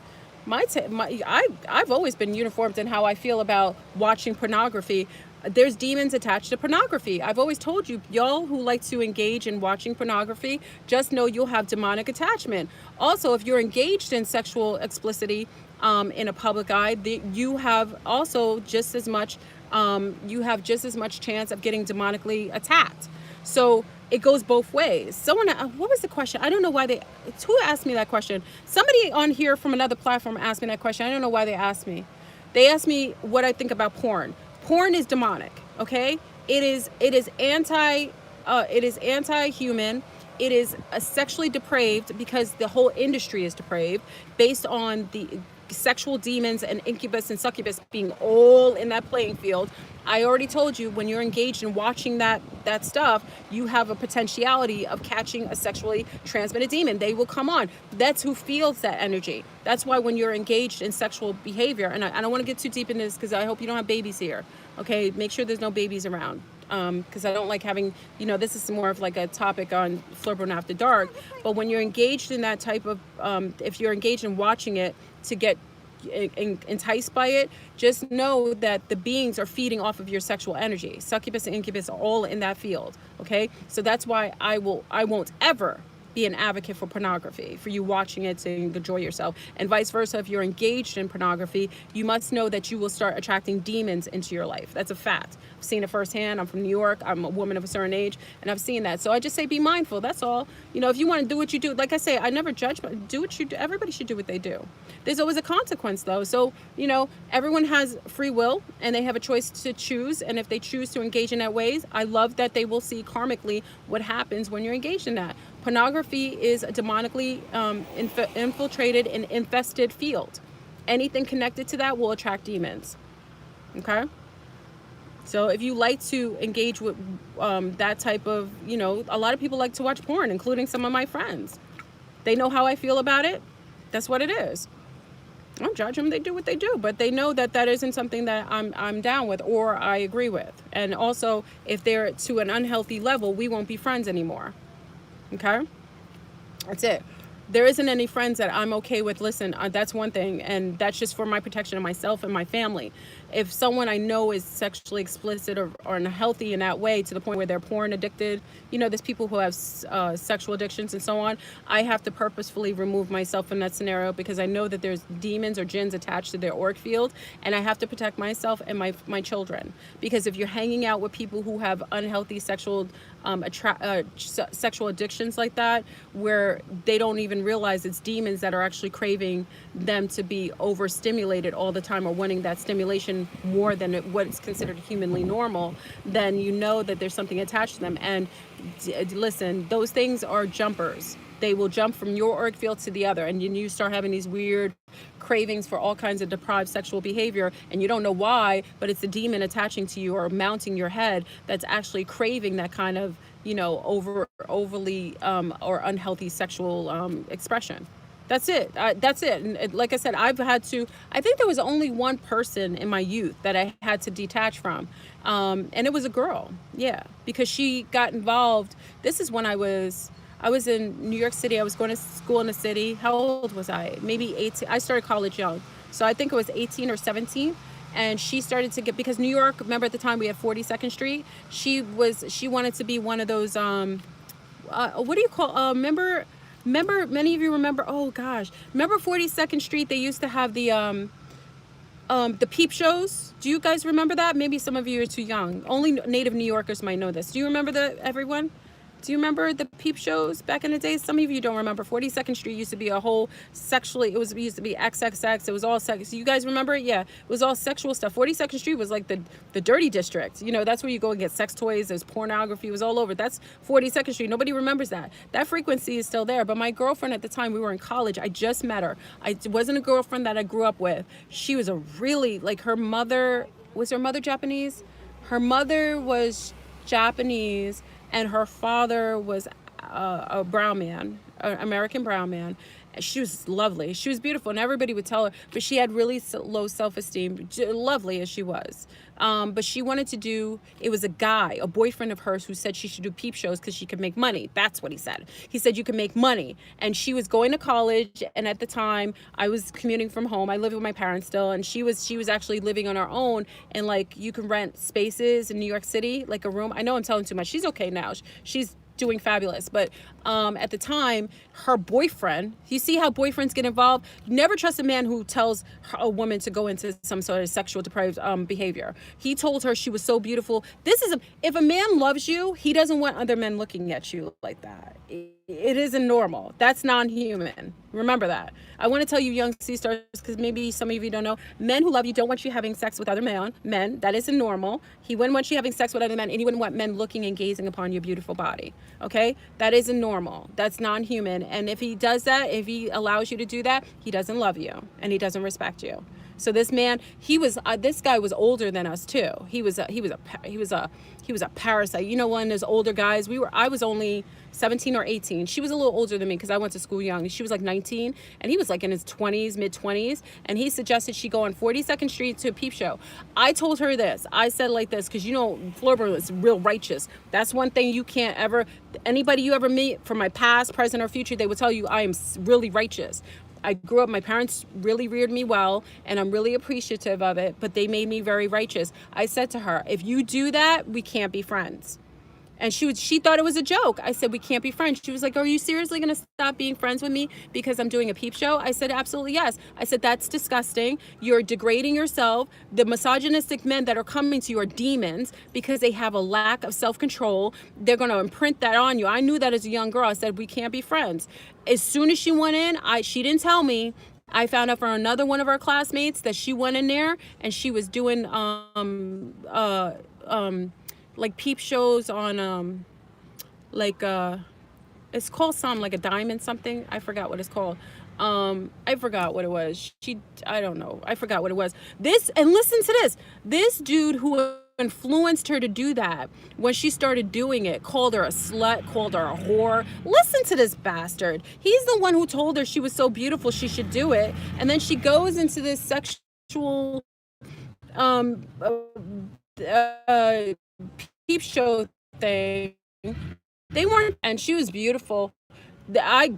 I've always been uniformed in how I feel about watching pornography. There's demons attached to pornography. I've always told you, y'all who like to engage in watching pornography, just know you'll have demonic attachment. Also, if you're engaged in sexual explicitity in a public eye, you have also just as much chance of getting demonically attacked. So it goes both ways. Someone, what was the question? I don't know why who asked me that question? Somebody on here from another platform asked me that question. I don't know why they asked me. They asked me what I think about porn. Porn is demonic, okay? It is anti-human. It is sexually depraved because the whole industry is depraved based on the sexual demons and incubus and succubus being all in that playing field. I already told you, when you're engaged in watching that stuff, you have a potentiality of catching a sexually transmitted demon. They will come on. That's who feels that energy. That's why when you're engaged in sexual behavior, and I don't want to get too deep into this because I hope you don't have babies here, okay? Make sure there's no babies around. Because I don't like having, this is more of like a topic on Flirting After Dark. But when you're engaged in that type of, if you're engaged in watching it to get enticed by it, just know that the beings are feeding off of your sexual energy. Succubus and incubus are all in that field, okay? So that's why I won't ever be an advocate for pornography, for you watching it to enjoy yourself. And vice versa, if you're engaged in pornography, you must know that you will start attracting demons into your life. That's a fact. I've seen it firsthand. I'm from New York. I'm a woman of a certain age, and I've seen that. So I just say be mindful. That's all. If you want to do what you do, like I say, I never judge, but do what you do. Everybody should do what they do. There's always a consequence, though. So, everyone has free will, and they have a choice to choose. And if they choose to engage in that ways, I love that they will see karmically what happens when you're engaged in that. Pornography is a demonically infiltrated and infested field. Anything connected to that will attract demons. Okay? So if you like to engage with that type of, you know, a lot of people like to watch porn, including some of my friends. They know how I feel about it. That's what it is. I don't judge them. They do what they do, but they know that that isn't something that I'm down with or I agree with. And also, if they're to an unhealthy level, we won't be friends anymore. Okay? That's it. There isn't any friends that I'm okay with. Listen, that's one thing, and that's just for my protection of myself and my family. If someone I know is sexually explicit or unhealthy in that way to the point where they're porn addicted, you know, there's people who have sexual addictions and so on, I have to purposefully remove myself from that scenario because I know that there's demons or jinns attached to their auric field, and I have to protect myself and my children. Because if you're hanging out with people who have unhealthy sexual sexual addictions like that, where they don't even realize it's demons that are actually craving them to be overstimulated all the time or wanting that stimulation more than what's considered humanly normal, then you know that there's something attached to them. And listen, those things are jumpers. They will jump from your auric field to the other, and you start having these weird cravings for all kinds of deprived sexual behavior, and you don't know why, but it's a demon attaching to you or mounting your head that's actually craving that kind of, you know, overly or unhealthy sexual expression. That's it. That's it. And like I said, I think there was only one person in my youth that I had to detach from. And it was a girl. Yeah. Because she got involved. This is when I was in New York City. I was going to school in the city. How old was I? Maybe 18. I started college young. So I think it was 18 or 17. And she started to get, because New York, remember at the time we had 42nd Street? She wanted to be one of those, what do you call, remember, many of you remember, oh gosh, remember 42nd Street? They used to have the peep shows. Do you guys remember that? Maybe some of you are too young. Only native New Yorkers might know this. Do you remember everyone? Do you remember the peep shows back in the day? Some of you don't remember. 42nd Street used to be a whole sexually, it used to be XXX. It was all sex. You guys remember it? Yeah, it was all sexual stuff. 42nd Street was like the dirty district. You know, that's where you go and get sex toys. There's pornography. It was all over. That's 42nd Street. Nobody remembers that. That frequency is still there. But my girlfriend at the time, we were in college. I just met her. I wasn't a girlfriend that I grew up with. She was a really, like, her mother, was her mother Japanese? Her mother was Japanese, and her father was a brown man, an American brown man. She was lovely. She was beautiful, and everybody would tell her, but she had really low self-esteem, lovely as she was. But she wanted to do, it was a guy, a boyfriend of hers, who said she should do peep shows because she could make money. That's what he said. He said you can make money. And she was going to college, and at the time, I was commuting from home. I lived with my parents still, and she was actually living on her own, and like, you can rent spaces in New York City, like a room. I know I'm telling too much. She's okay now. She's doing fabulous, but at the time, her boyfriend, you see how boyfriends get involved? Never trust a man who tells a woman to go into some sort of sexual depraved behavior. He told her she was so beautiful. If a man loves you, he doesn't want other men looking at you like that. It isn't normal. That's non-human. Remember that. I want to tell you, young sea stars, because maybe some of you don't know, men who love you don't want you having sex with other men. That isn't normal. He wouldn't want you having sex with other men, and he wouldn't want men looking and gazing upon your beautiful body. Okay? That isn't normal. That's non-human. And if he does that, if he allows you to do that, he doesn't love you, and he doesn't respect you. So this man, this guy was older than us too. He was a parasite. You know, one of those older guys. I was only 17 or 18. She was a little older than me because I went to school young. She was like 19, and he was like in his 20s, mid-20s, and he suggested she go on 42nd Street to a peep show. I told her this. I said like this, because you know, Florida is real righteous. That's one thing you can't ever, anybody you ever meet from my past, present, or future, they will tell you I am really righteous. I grew up, my parents really reared me well, and I'm really appreciative of it, but they made me very righteous. I said to her, if you do that, we can't be friends. And she thought it was a joke. I said, we can't be friends. She was like, are you seriously going to stop being friends with me because I'm doing a peep show? I said, absolutely yes. I said, that's disgusting. You're degrading yourself. The misogynistic men that are coming to you are demons because they have a lack of self-control. They're going to imprint that on you. I knew that as a young girl. I said, we can't be friends. As soon as she went in, she didn't tell me. I found out from another one of our classmates that she went in there and she was doing like peep shows on it's called something like a diamond something. I forgot what it's called. I forgot what it was. I don't know. I forgot what it was. And listen to this. This dude who influenced her to do that, when she started doing it, called her a slut, called her a whore. Listen to this bastard. He's the one who told her she was so beautiful she should do it. And then she goes into this sexual um uh, peep show thing. They weren't, and she was beautiful. I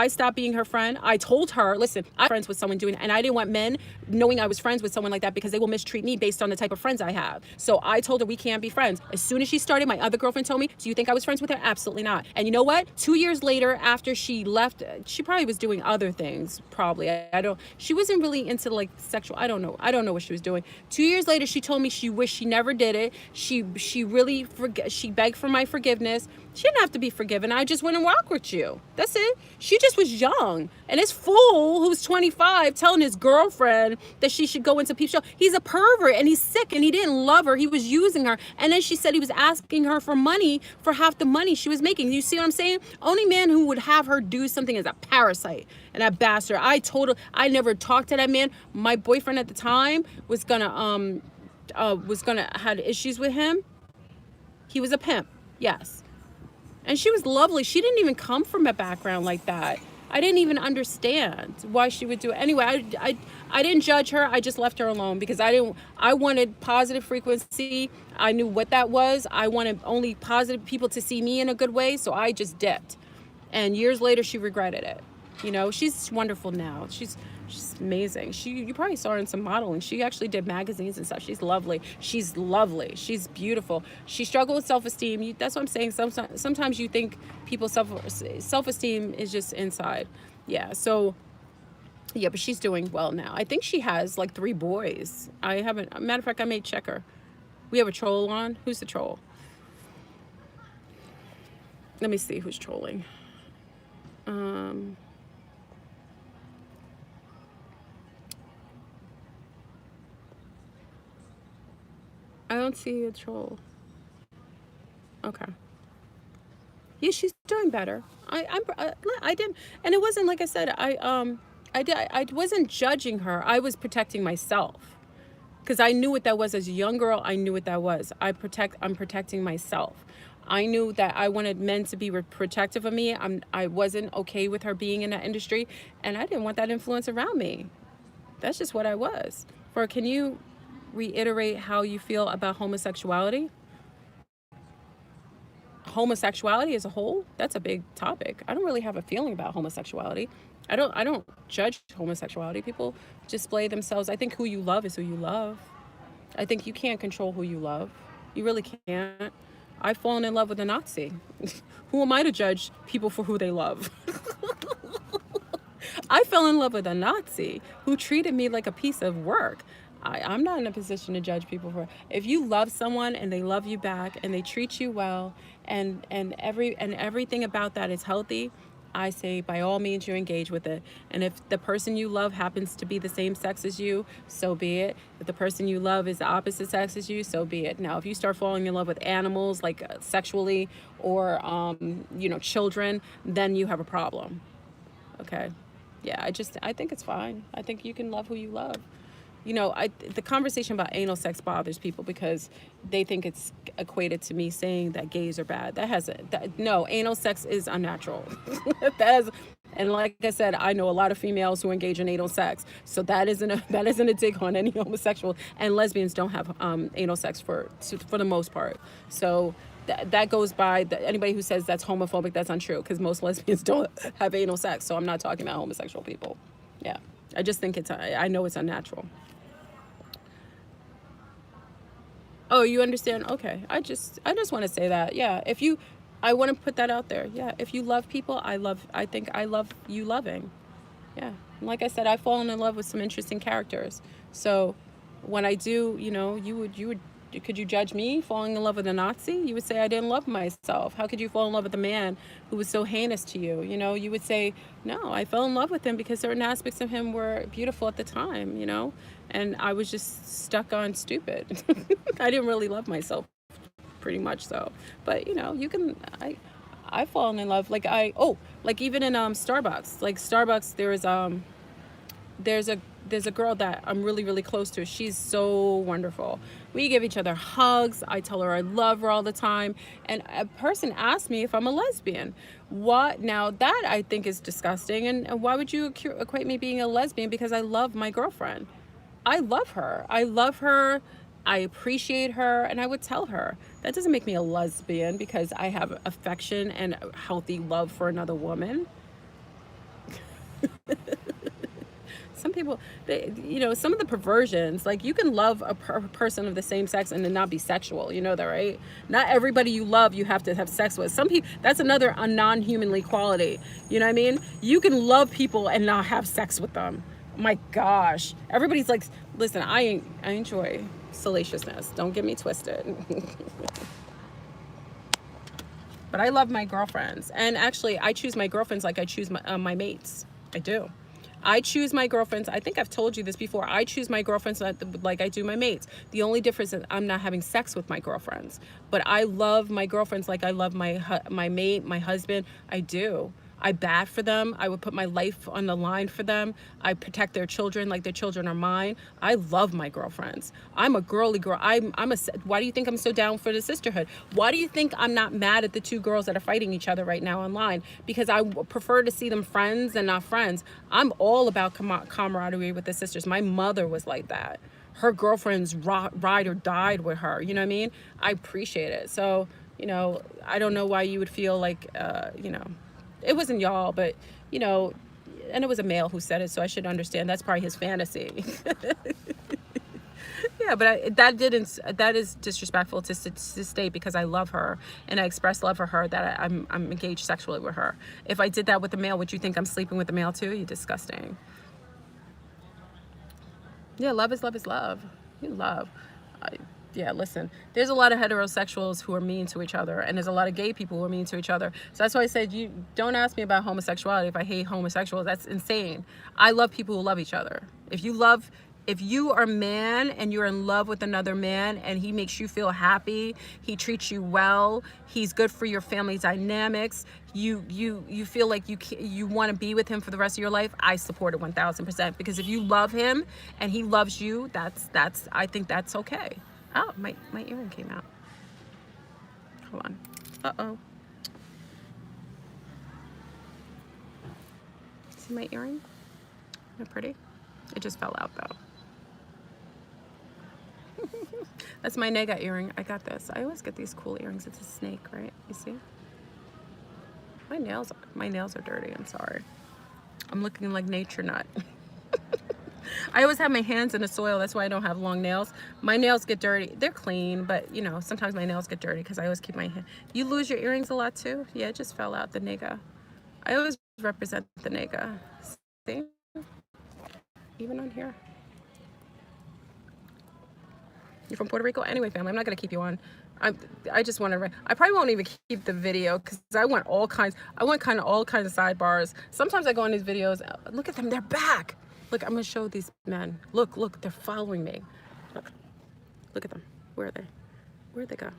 stopped being her friend. I told her, listen, I'm friends with someone doing it, and I didn't want men knowing I was friends with someone like that because they will mistreat me based on the type of friends I have. So I told her we can't be friends. As soon as she started, my other girlfriend told me, do you think I was friends with her? Absolutely not. And you know what? 2 years later, after she left, she probably was doing other things. Probably. I don't, she wasn't really into like sexual. I don't know what she was doing. 2 years later, she told me she wished she never did it. She really she begged for my forgiveness. She didn't have to be forgiven. I just wouldn't walk with you. That's it. She just was young. And this fool who's 25 telling his girlfriend that she should go into peep show. He's a pervert and he's sick and he didn't love her. He was using her. And then she said he was asking her for money for half the money she was making. You see what I'm saying? Only man who would have her do something is a parasite. And that bastard. I told her I never talked to that man. My boyfriend at the time was gonna had issues with him. He was a pimp. Yes. And she was lovely. She didn't even come from a background like that. I didn't even understand why she would do it. Anyway, I didn't judge her. I just left her alone because I wanted positive frequency. I knew what that was. I wanted only positive people to see me in a good way. So I just dipped. And years later, she regretted it. You know, she's wonderful now. She's amazing. You probably saw her in some modeling. She actually did magazines and stuff. She's lovely. She's beautiful. She struggled with self-esteem. That's what I'm saying. Sometimes you think people's self-esteem is just inside. Yeah. So yeah, but she's doing well now. I think she has like 3 boys. Matter of fact, I may check her. We have a troll on. Who's the troll? Let me see who's trolling. I don't see a troll. Okay. Yeah, she's doing better. I didn't, and it wasn't like I said. I wasn't judging her. I was protecting myself because I knew what that was as a young girl. I knew what that was. I'm protecting myself. I knew that I wanted men to be protective of me. I wasn't okay with her being in that industry, and I didn't want that influence around me. That's just what I was. Can you reiterate how you feel about homosexuality? Homosexuality as a whole, that's a big topic. I don't really have a feeling about homosexuality. I don't judge homosexuality. People display themselves. I think who you love is who you love. I think you can't control who you love. You really can't. I've fallen in love with a Nazi. Who am I to judge people for who they love? I fell in love with a Nazi who treated me like a piece of work. I'm not in a position to judge people for. If you love someone and they love you back and they treat you well and everything about that is healthy, I say by all means you engage with it. And if the person you love happens to be the same sex as you, so be it. If the person you love is the opposite sex as you, so be it. Now, if you start falling in love with animals, like sexually, or children, then you have a problem. Okay. Yeah, I think it's fine. I think you can love who you love. The conversation about anal sex bothers people because they think it's equated to me saying that gays are bad. No, anal sex is unnatural. And like I said, I know a lot of females who engage in anal sex. So that isn't a dig on any homosexual, and lesbians don't have anal sex for the most part. So that goes by anybody who says that's homophobic, that's untrue, because most lesbians don't have anal sex. So I'm not talking about homosexual people. Yeah, I just think I know it's unnatural. Oh, you understand? Okay. I just want to say that. Yeah. I want to put that out there. Yeah. If you love people, I think I love you loving. Yeah. And like I said, I've fallen in love with some interesting characters. So when I do, could you judge me falling in love with a Nazi? You would say I didn't love myself. How could you fall in love with a man who was so heinous to you? You would say, no, I fell in love with him because certain aspects of him were beautiful at the time, and I was just stuck on stupid. I didn't really love myself, pretty much so. But, I've fallen in love. Like even in Starbucks. Like Starbucks, there is there's a girl that I'm really, really close to. She's so wonderful. We give each other hugs. I tell her I love her all the time. And a person asked me if I'm a lesbian. What now? That I think is disgusting. And why would you equate me being a lesbian? Because I love my girlfriend. I love her. I love her. I appreciate her, and I would tell her. That doesn't make me a lesbian because I have affection and healthy love for another woman. Some people, some of the perversions, like you can love a person of the same sex and then not be sexual. You know that, right? Not everybody you love you have to have sex with. Some people, that's another a non-humanly quality. You know what I mean? You can love people and not have sex with them. My gosh, everybody's like, listen, I enjoy salaciousness. Don't get me twisted. But I love my girlfriends, and actually, I choose my girlfriends like I choose my mates. I do. I choose my girlfriends. I think I've told you this before. I choose my girlfriends like I do my mates. The only difference is I'm not having sex with my girlfriends, but I love my girlfriends like I love my mate, my husband. I do. I bat for them. I would put my life on the line for them. I protect their children like their children are mine. I love my girlfriends. I'm a girly girl. Why do you think I'm so down for the sisterhood? Why do you think I'm not mad at the two girls that are fighting each other right now online? Because I prefer to see them friends and not friends. I'm all about camaraderie with the sisters. My mother was like that. Her girlfriends ride or died with her. You know what I mean? I appreciate it. So, I don't know why you would feel like, it wasn't y'all, but and it was a male who said it, so I should understand that's probably his fantasy. Yeah, but that is disrespectful to state, because I love her and I express love for her, that I'm engaged sexually with her. If I did that with a male, would you think I'm sleeping with the male too? You disgusting. Yeah, love is love is love. You love. Yeah, listen, there's a lot of heterosexuals who are mean to each other, and there's a lot of gay people who are mean to each other. So that's why I said, you don't ask me about homosexuality if I hate homosexuals. That's insane. I love people who love each other. If you are a man and you're in love with another man and he makes you feel happy, he treats you well, he's good for your family dynamics, you feel like you want to be with him for the rest of your life, I support it 1000%. Because if you love him and he loves you, that's I think that's okay. Oh, my earring came out. Hold on. Uh-oh. See my earring? Isn't it pretty? It just fell out though. That's my nega earring. I got this. I always get these cool earrings. It's a snake, right? You see? My nails are dirty. I'm sorry. I'm looking like nature nut. I always have my hands in the soil. That's why I don't have long nails. My nails get dirty. They're clean, but sometimes my nails get dirty because I always keep my hand. You lose your earrings a lot too? Yeah, it just fell out, the nigga. I always represent the nigga. See? Even on here. You're from Puerto Rico? Anyway, family, I'm not going to keep you on. I just want to, I probably won't even keep the video because I want all kinds of sidebars. Sometimes I go on these videos. Look at them. They're back. Look, I'm going to show these men. Look, they're following me. Look at them. Where are they? Where'd they go?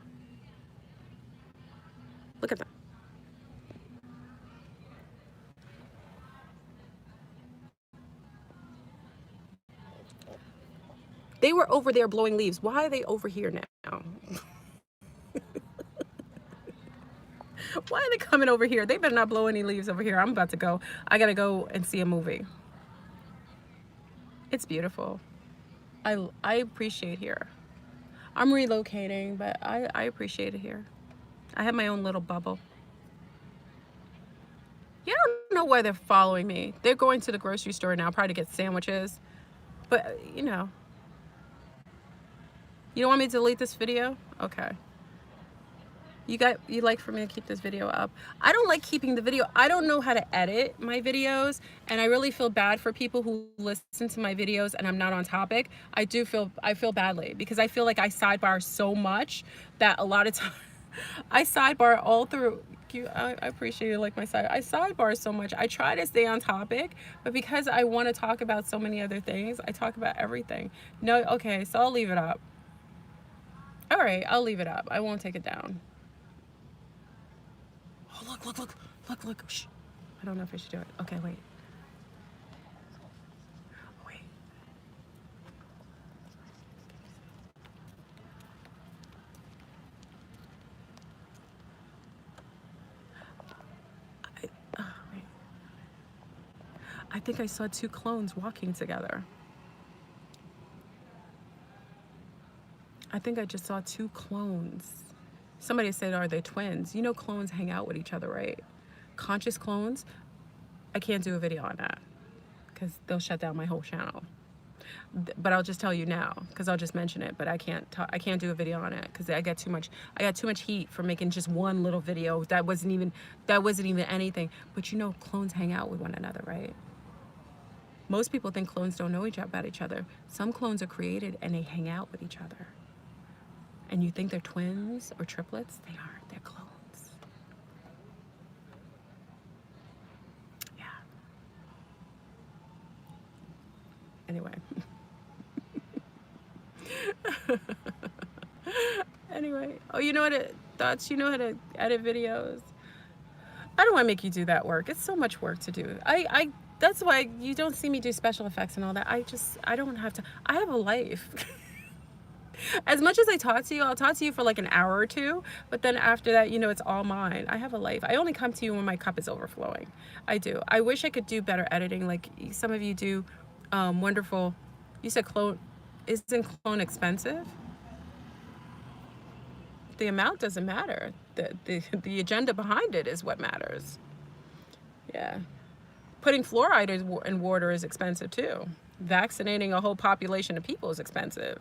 Look at them. They were over there blowing leaves. Why are they over here now? Why are they coming over here? They better not blow any leaves over here. I'm about to go. I got to go and see a movie. It's beautiful. I appreciate here. I'm relocating, but I appreciate it here. I have my own little bubble. You don't know why they're following me. They're going to the grocery store now, probably to get sandwiches. But, you don't want me to delete this video? Okay. You like for me to keep this video up? I don't like keeping the video. I don't know how to edit my videos, and I really feel bad for people who listen to my videos and I'm not on topic. I feel badly because I feel like I sidebar so much that a lot of times I sidebar all through. I appreciate you like my side. I sidebar so much. I try to stay on topic, but because I want to talk about so many other things, I talk about everything. No, okay, so I'll leave it up. All right, I'll leave it up. I won't take it down. Oh, look. Shh. I don't know if I should do it. Okay, wait. I think I saw two clones walking together. I think I just saw two clones. Somebody said, are they twins? You know, clones hang out with each other, right? Conscious clones. I can't do a video on that because they'll shut down my whole channel. But I'll just tell you now because I'll just mention it. But I can't do a video on it because I got too much heat for making just one little video that wasn't even anything. But you know, clones hang out with one another, right? Most people think clones don't know about each other. Some clones are created and they hang out with each other. And you think they're twins or triplets? They aren't. They're clones. Yeah. Anyway. Anyway. Oh, you know what? Thoughts? You know how to edit videos? I don't want to make you do that work. It's so much work to do. That's why you don't see me do special effects and all that. I don't have to. I have a life. As much as I talk to you, I'll talk to you for like an hour or two, but then after that, you know, it's all mine. I have a life. I only come to you when my cup is overflowing. I do. I wish I could do better editing like some of you do. Wonderful. You said clone. Isn't clone expensive? The amount doesn't matter. The agenda behind it is what matters. Yeah. Putting fluoride in water is expensive too. Vaccinating a whole population of people is expensive.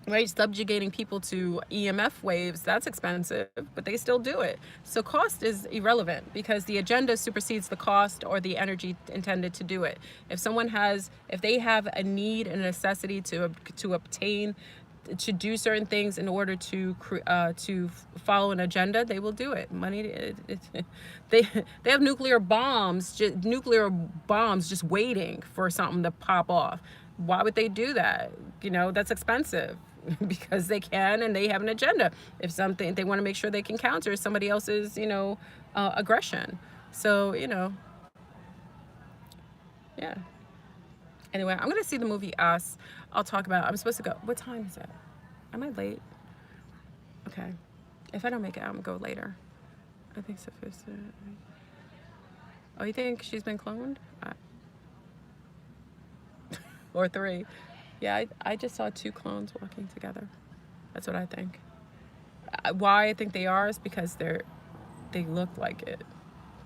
Right? Subjugating people to EMF waves, that's expensive, but they still do it. So cost is irrelevant because the agenda supersedes the cost or the energy intended to do it. If they have a need and a necessity to obtain, to do certain things in order to follow an agenda, they will do it. Money, they have nuclear bombs just waiting for something to pop off. Why would they do that? You know, that's expensive. Because they can and they have an agenda. If something, they want to make sure they can counter somebody else's, you know, aggression. So, you know, yeah. Anyway, I'm going to see the movie Us. I'm supposed to go. What time is it? Am I late? Okay. If I don't make it, I'm going to go later. I think Sophia. Oh, you think she's been cloned? Or 3. Yeah, I just saw 2 clones walking together. That's what I think. Why I think they are is because they look like it.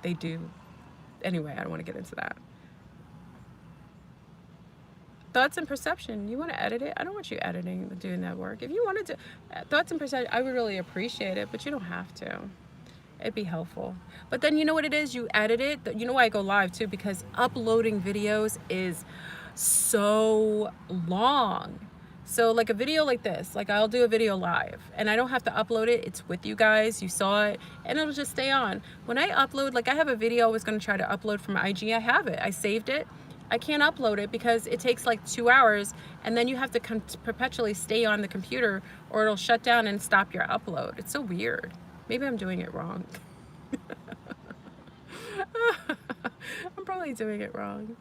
They do. Anyway, I don't want to get into that. Thoughts and perception. You want to edit it? I don't want you editing, doing that work. If you wanted to, thoughts and perception, I would really appreciate it, but you don't have to. It'd be helpful. But then you know what it is? You edit it. You know why I go live too? Because uploading videos is so long. So like a video like this, like I'll do a video live and I don't have to upload it. It's with you guys. You saw it and it'll just stay on. When I upload, like I have a video I was going to try to upload from IG. I have it. I saved it. I can't upload it because it takes like 2 hours and then you have to perpetually stay on the computer or it'll shut down and stop your upload. It's so weird. Maybe I'm doing it wrong. I'm probably doing it wrong.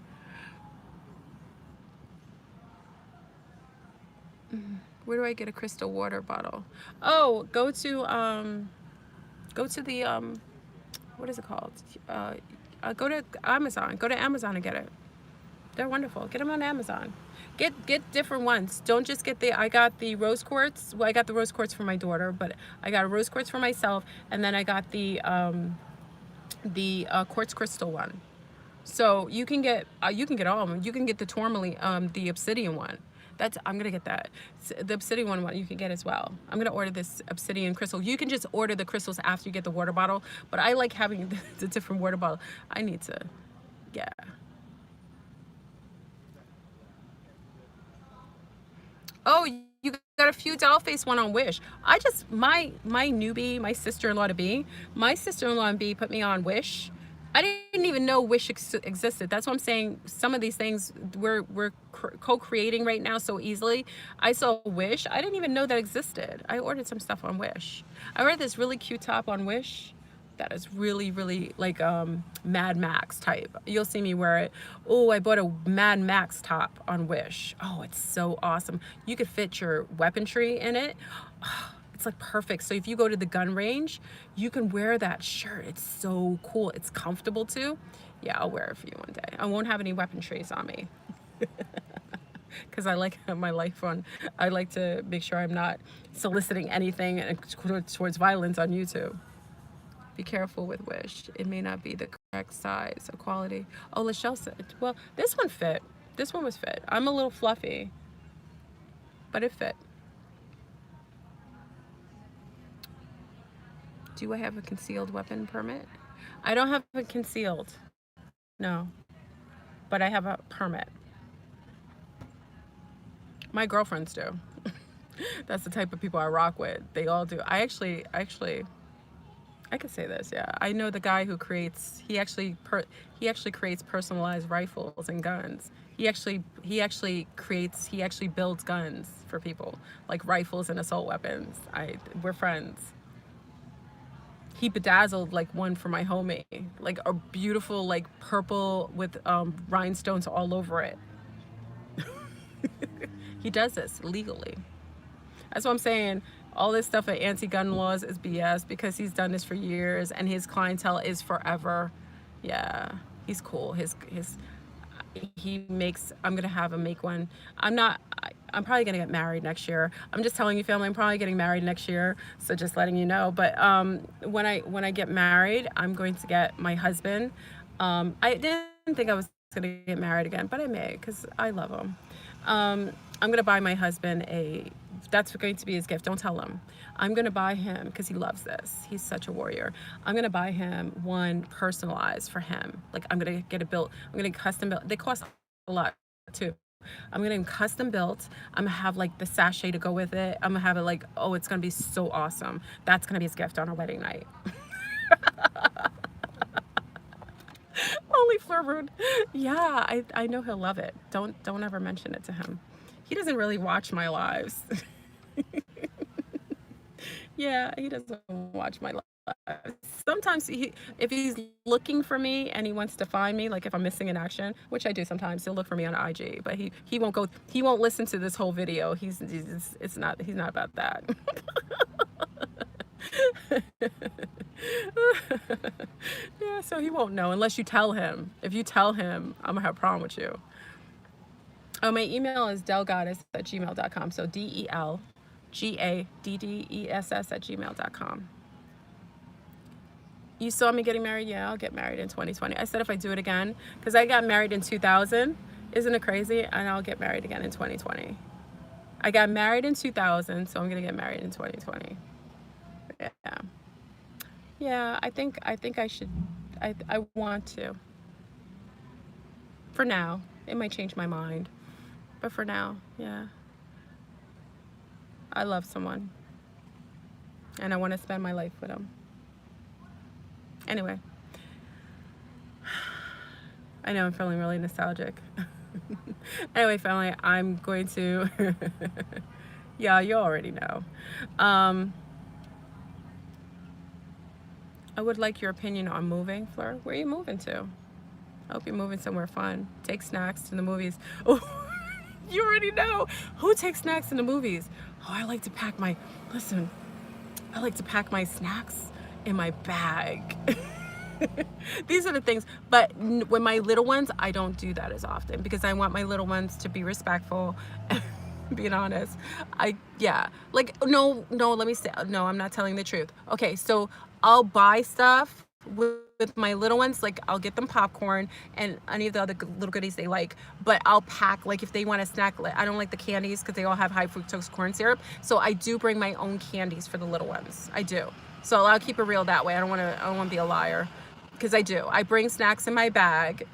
Where do I get a crystal water bottle? Oh, go to the what is it called? Go to Amazon. Go to Amazon and get it. They're wonderful. Get them on Amazon. Get different ones. Don't just get I got the rose quartz. Well, I got the rose quartz for my daughter, but I got a rose quartz for myself, and then I got the quartz crystal one. So you can get all of them. You can get the tourmaline, the obsidian one. I'm gonna get that. The obsidian one you can get as well. I'm gonna order this obsidian crystal. You can just order the crystals after you get the water bottle, but I like having the different water bottle. I need to, yeah. Oh, you got a few dollface one on Wish. My newbie, my sister-in-law to be, put me on Wish. I didn't even know Wish existed. That's what I'm saying. Some of these things we're co-creating right now so easily. I saw Wish. I didn't even know that existed. I ordered some stuff on Wish. I ordered this really cute top on Wish that is really, really like Mad Max type. You'll see me wear it. Oh, I bought a Mad Max top on Wish. Oh, it's so awesome. You could fit your weaponry in it. Oh, It's like perfect. So if you go to the gun range, you can wear that shirt. It's so cool. It's comfortable too. Yeah, I'll wear it for you one day. I won't have any weapon trace on me because I like my life on. I like to make sure I'm not soliciting anything towards violence on YouTube. Be careful with Wish. It may not be the correct size or quality. Oh, Lachelle said, well, this one fit. This one was fit. I'm a little fluffy, but it fit. Do I have a concealed weapon permit? I don't have a concealed. No. But I have a permit. My girlfriends do. That's the type of people I rock with. They all do. I could say this, yeah. I know the guy who creates, he actually creates personalized rifles and guns. He actually builds guns for people, like rifles and assault weapons. We're friends. He bedazzled like one for my homie, like a beautiful like purple with rhinestones all over it. He does this legally. That's what I'm saying. All this stuff at anti-gun laws is BS because he's done this for years and his clientele is forever. Yeah, he's cool. He makes, I'm gonna have him make one. I'm probably gonna get married next year. I'm just telling you, family, I'm probably getting married next year. So just letting you know. But when I get married, I'm going to get my husband. I didn't think I was gonna get married again, but I may because I love him. I'm gonna buy my husband that's going to be his gift. Don't tell him. I'm gonna buy him because he loves this. He's such a warrior. I'm gonna buy him one personalized for him. Like I'm gonna get it built. I'm gonna custom built. They cost a lot too. I'm gonna custom built. I'm gonna have like the sachet to go with it. I'm gonna have it like, oh, it's gonna be so awesome. That's gonna be his gift on our wedding night. Only Fleur Rude. Yeah, I know he'll love it. Don't ever mention it to him. He doesn't really watch my lives. Yeah, he doesn't watch my lives. Sometimes if he's looking for me and he wants to find me, like if I'm missing in action, which I do sometimes, he'll look for me on IG, but he won't listen to this whole video. He's not about that. Yeah, so he won't know unless you tell him. If you tell him, I'm gonna have a problem with you. Oh, my email is delgaddess@gmail.com. So DELGADDESS@gmail.com. You saw me getting married? Yeah, I'll get married in 2020. I said if I do it again, because I got married in 2000. Isn't it crazy? And I'll get married again in 2020. I got married in 2000, so I'm gonna get married in 2020. Yeah. Yeah, I think I should. I want to. For now, it might change my mind. But for now, yeah. I love someone. And I want to spend my life with them. Anyway. I know I'm feeling really nostalgic. Anyway, family, I'm going to... Yeah, you already know. I would like your opinion on moving, Fleur. Where are you moving to? I hope you're moving somewhere fun. Take snacks to the movies. Oh, you already know. Who takes snacks in the movies? Oh, I like to pack my snacks in my bag. These are the things. But with my little ones, I don't do that as often because I want my little ones to be respectful. Being honest, no, let me say, no, I'm not telling the truth. Okay, so I'll buy stuff with my little ones, like I'll get them popcorn and any of the other little goodies they like, but I'll pack, like if they want a snack, I don't like the candies because they all have high fructose corn syrup, so I do bring my own candies for the little ones. I do. So I'll keep it real that way. I don't want to be a liar because I do. I bring snacks in my bag.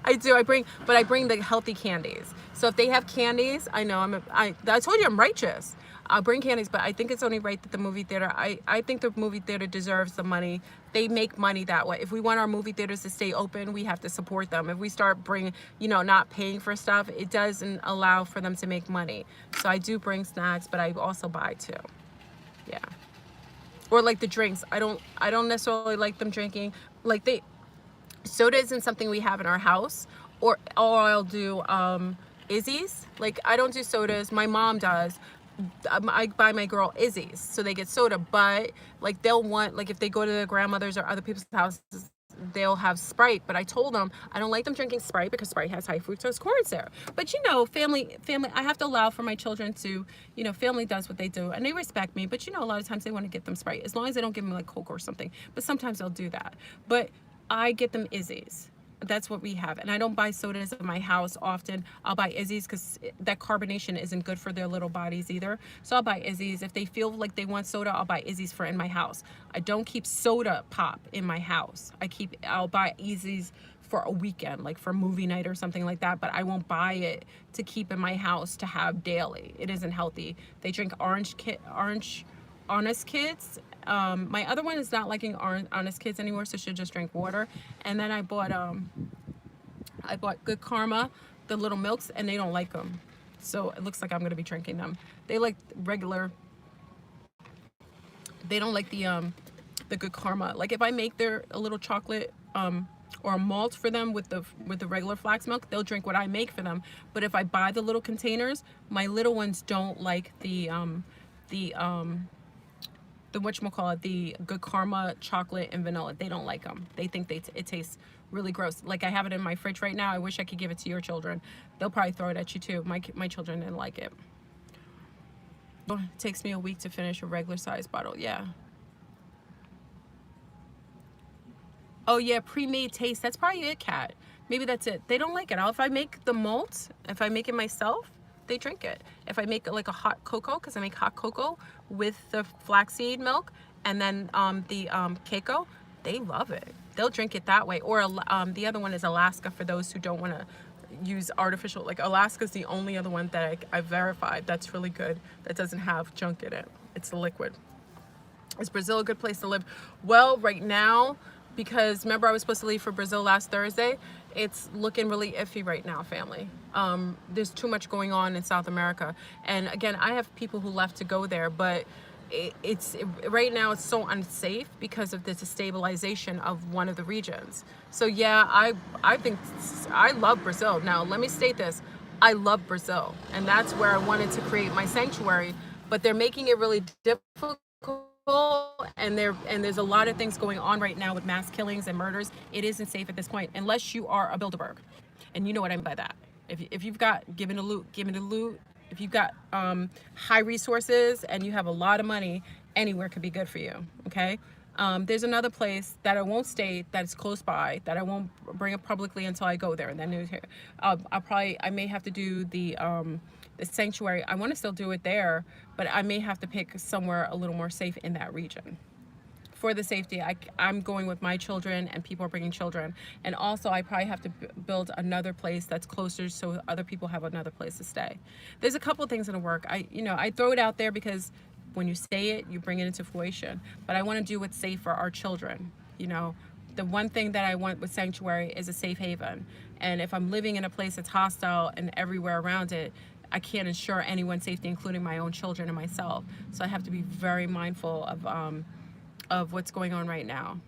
I bring the healthy candies. So if they have candies, I know I told you I'm righteous. I'll bring candies, but I think it's only right that the movie theater, I think the movie theater deserves the money. They make money that way. If we want our movie theaters to stay open, we have to support them. If we start not paying for stuff, it doesn't allow for them to make money. So I do bring snacks, but I also buy too. Yeah. Or like the drinks. I don't necessarily like them drinking. Like soda isn't something we have in our house, or I'll do Izzy's. Like I don't do sodas. My mom does. I buy my girl Izzy's, so they get soda, but like they'll want, like if they go to their grandmother's or other people's houses, they'll have Sprite. But I told them I don't like them drinking Sprite because Sprite has high fructose corn syrup. But you know, family, I have to allow for my children to, you know, family does what they do and they respect me. But you know, a lot of times they want to get them Sprite, as long as they don't give me like Coke or something. But sometimes they'll do that. But I get them Izzy's. That's what we have. And I don't buy sodas in my house often. I'll buy Izzy's because that carbonation isn't good for their little bodies either. So I'll buy Izzy's. If they feel like they want soda, I'll buy Izzy's for in my house. I don't keep soda pop in my house. I'll buy Izzy's for a weekend, like for movie night or something like that, but I won't buy it to keep in my house to have daily. It isn't healthy. They drink Orange Honest Kids. My other one is not liking Honest Kids anymore, so she'll just drink water. And then I bought Good Karma, the little milks, and they don't like them. So it looks like I'm gonna be drinking them. They like regular. They don't like the Good Karma. Like if I make a little chocolate or a malt for them with the regular flax milk, they'll drink what I make for them. But if I buy the little containers, my little ones don't like the whatchamacallit, the Good Karma chocolate and vanilla. They don't like them. They think it tastes really gross. Like I have it in my fridge right now. I wish I could give it to your children. They'll probably throw it at you too. My children didn't like it. It takes me a week to finish a regular size bottle. Yeah. Oh yeah, pre-made taste. That's probably it, Kat. Maybe that's it. They don't like it. If I make the malt, if I make it myself, they drink it. If I make like a hot cocoa, because I make hot cocoa with the flaxseed milk and then the keiko, they love it. They'll drink it that way. Or the other one is Alaska, for those who don't want to use artificial. Like Alaska's the only other one that I verified that's really good, that doesn't have junk in it. It's the liquid. Is Brazil a good place to live? Well, right now, because remember I was supposed to leave for Brazil last Thursday, it's looking really iffy right now, family. There's too much going on in South America. And again, I have people who left to go there, but right now it's so unsafe because of the destabilization of one of the regions. So yeah, I think I love Brazil. Now let me state this, I love Brazil, and that's where I wanted to create my sanctuary, but they're making it really difficult. And there's a lot of things going on right now with mass killings and murders. It isn't safe at this point unless you are a Bilderberg, and you know what I mean by that. If you've got give me the loot. If you've got high resources and you have a lot of money, anywhere could be good for you. Okay. There's another place that I won't state, that's close by, that I won't bring up publicly until I go there. And then I may have to do the sanctuary. I want to still do it there, but I may have to pick somewhere a little more safe in that region. For the safety, I'm going with my children, and people are bringing children. And also I probably have to build another place that's closer so other people have another place to stay. There's a couple things in the work. I throw it out there because when you say it, you bring it into fruition. But I want to do what's safe for our children. You know, the one thing that I want with Sanctuary is a safe haven. And if I'm living in a place that's hostile and everywhere around it, I can't ensure anyone's safety, including my own children and myself. So I have to be very mindful of what's going on right now,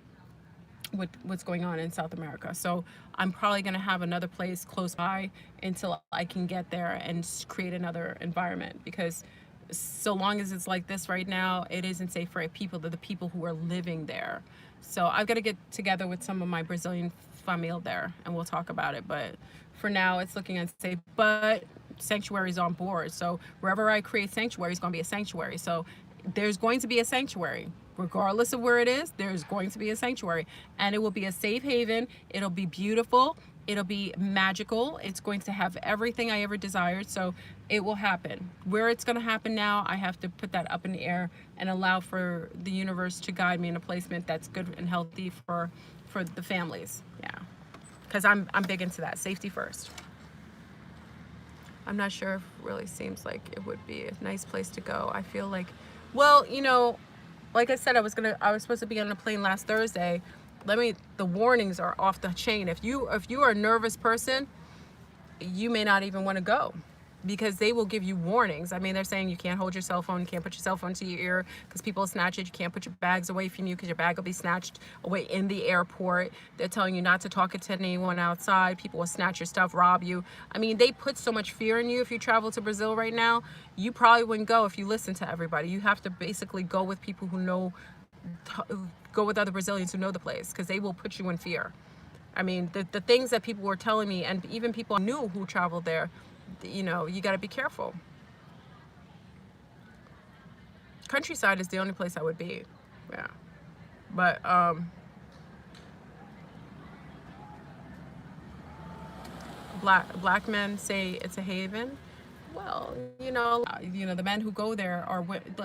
what's going on in South America. So I'm probably going to have another place close by until I can get there and create another environment, because so long as it's like this right now, it isn't safe for the people who are living there. So I've got to get together with some of my Brazilian family there and we'll talk about it. But for now, it's looking unsafe. But Sanctuary's on board. So wherever I create Sanctuary, it's going to be a sanctuary. So there's going to be a sanctuary. Regardless of where it is, there's going to be a sanctuary. And it will be a safe haven. It'll be beautiful. It'll be magical. It's going to have everything I ever desired. So it will happen. Where it's going to happen now, I have to put that up in the air and allow for the universe to guide me in a placement that's good and healthy for the families. Yeah. Because I'm big into that. Safety first. I'm not sure if it really seems like it would be a nice place to go. I feel like, well, you know, like I said, I was supposed to be on a plane last Thursday. The warnings are off the chain. If you are a nervous person, you may not even want to go. because they will give you warnings. I mean, they're saying you can't hold your cell phone, you can't put your cell phone to your ear because people will snatch it. You can't put your bags away from you because your bag will be snatched away in the airport. They're telling you not to talk to anyone outside. People will snatch your stuff, rob you. I mean, they put so much fear in you. If you travel to Brazil right now, you probably wouldn't go if you listen to everybody. You have to basically go with people who know, go with other Brazilians who know the place, because they will put you in fear. I mean, the things that people were telling me, and even people I knew who traveled there, you know, you got to be careful. Countryside is the only place I would be. Yeah. But black men say it's a haven. Well, you know, the men who go there are.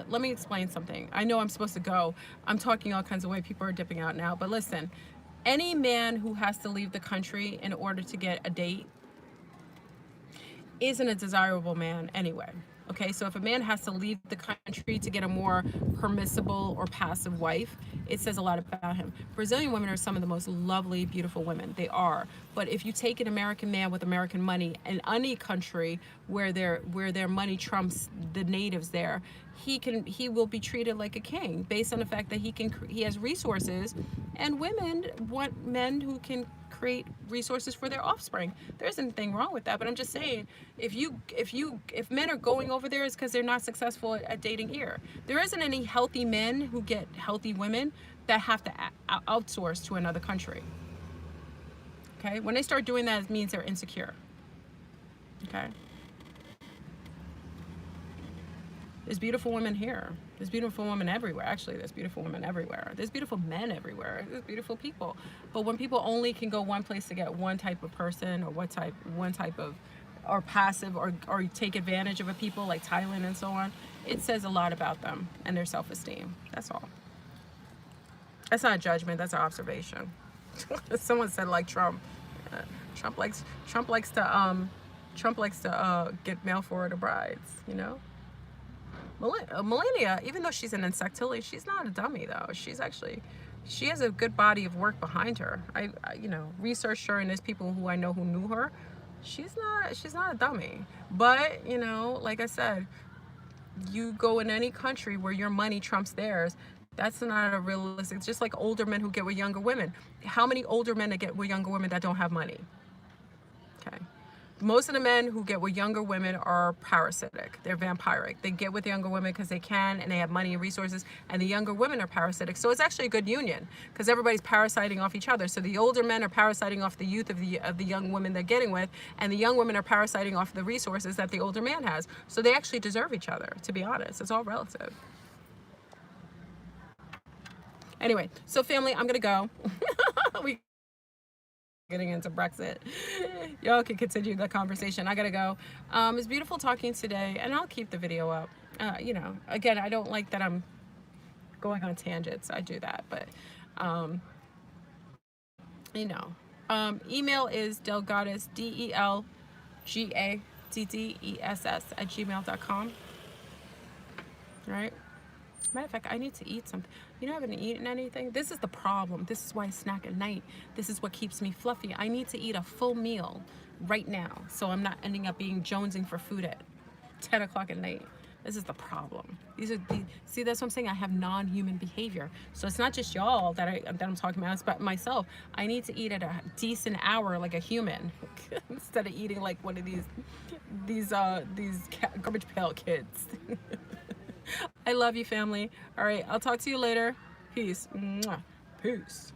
Let me explain something. I know I'm supposed to go. I'm talking all kinds of way. People are dipping out now. But listen, any man who has to leave the country in order to get a date isn't a desirable man anyway. Okay, so if a man has to leave the country to get a more permissible or passive wife, it says a lot about him. Brazilian women are some of the most lovely, beautiful women. They are. But if you take an American man with American money in any country where their money trumps the natives there, he will be treated like a king based on the fact that he has resources, and women want men who can create resources for their offspring. There isn't anything wrong with that, but I'm just saying, if men are going over there, it's because they're not successful at dating here. There isn't any healthy men who get healthy women that have to outsource to another country. Okay, when they start doing that, it means they're insecure. Okay. There's beautiful women here. There's beautiful women everywhere. Actually, there's beautiful women everywhere. There's beautiful men everywhere. There's beautiful people. But when people only can go one place to get one type of person, or one type of, or passive, or take advantage of a people like Thailand and so on, it says a lot about them and their self-esteem. That's all. That's not a judgment. That's an observation. Someone said like Trump. Trump likes to get mail forward to brides. You know. Melania, even though she's an insectility, she's not a dummy though. She has a good body of work behind her. I researched her, and there's people who I know who knew her. She's not a dummy. But, like I said, you go in any country where your money trumps theirs, that's not a realistic. It's just like older men who get with younger women. How many older men that get with younger women that don't have money? Okay. Most of the men who get with younger women are parasitic. They're vampiric. They get with younger women because they can, and they have money and resources, and the younger women are parasitic. So it's actually a good union because everybody's parasiting off each other. So the older men are parasiting off the youth of the young women they're getting with, and the young women are parasiting off the resources that the older man has. So they actually deserve each other, to be honest. It's all relative. Anyway, so family, I'm gonna go. We getting into Brexit. Y'all can continue the conversation. I gotta go. It's beautiful talking today, and I'll keep the video up. Again, I don't like that I'm going on tangents. I do that, but email is delgadez, delgaddes@gmail.com. Right? Matter of fact, I need to eat something. I haven't eaten anything. This is the problem. This is why I snack at night. This is what keeps me fluffy. I need to eat a full meal right now, so I'm not ending up being jonesing for food at 10 o'clock at night. This is the problem. See, that's what I'm saying. I have non-human behavior. So it's not just y'all that I'm talking about, it's about myself. I need to eat at a decent hour like a human instead of eating like one of these garbage pail kids. I love you, family. All right, I'll talk to you later. Peace. Mwah. Peace.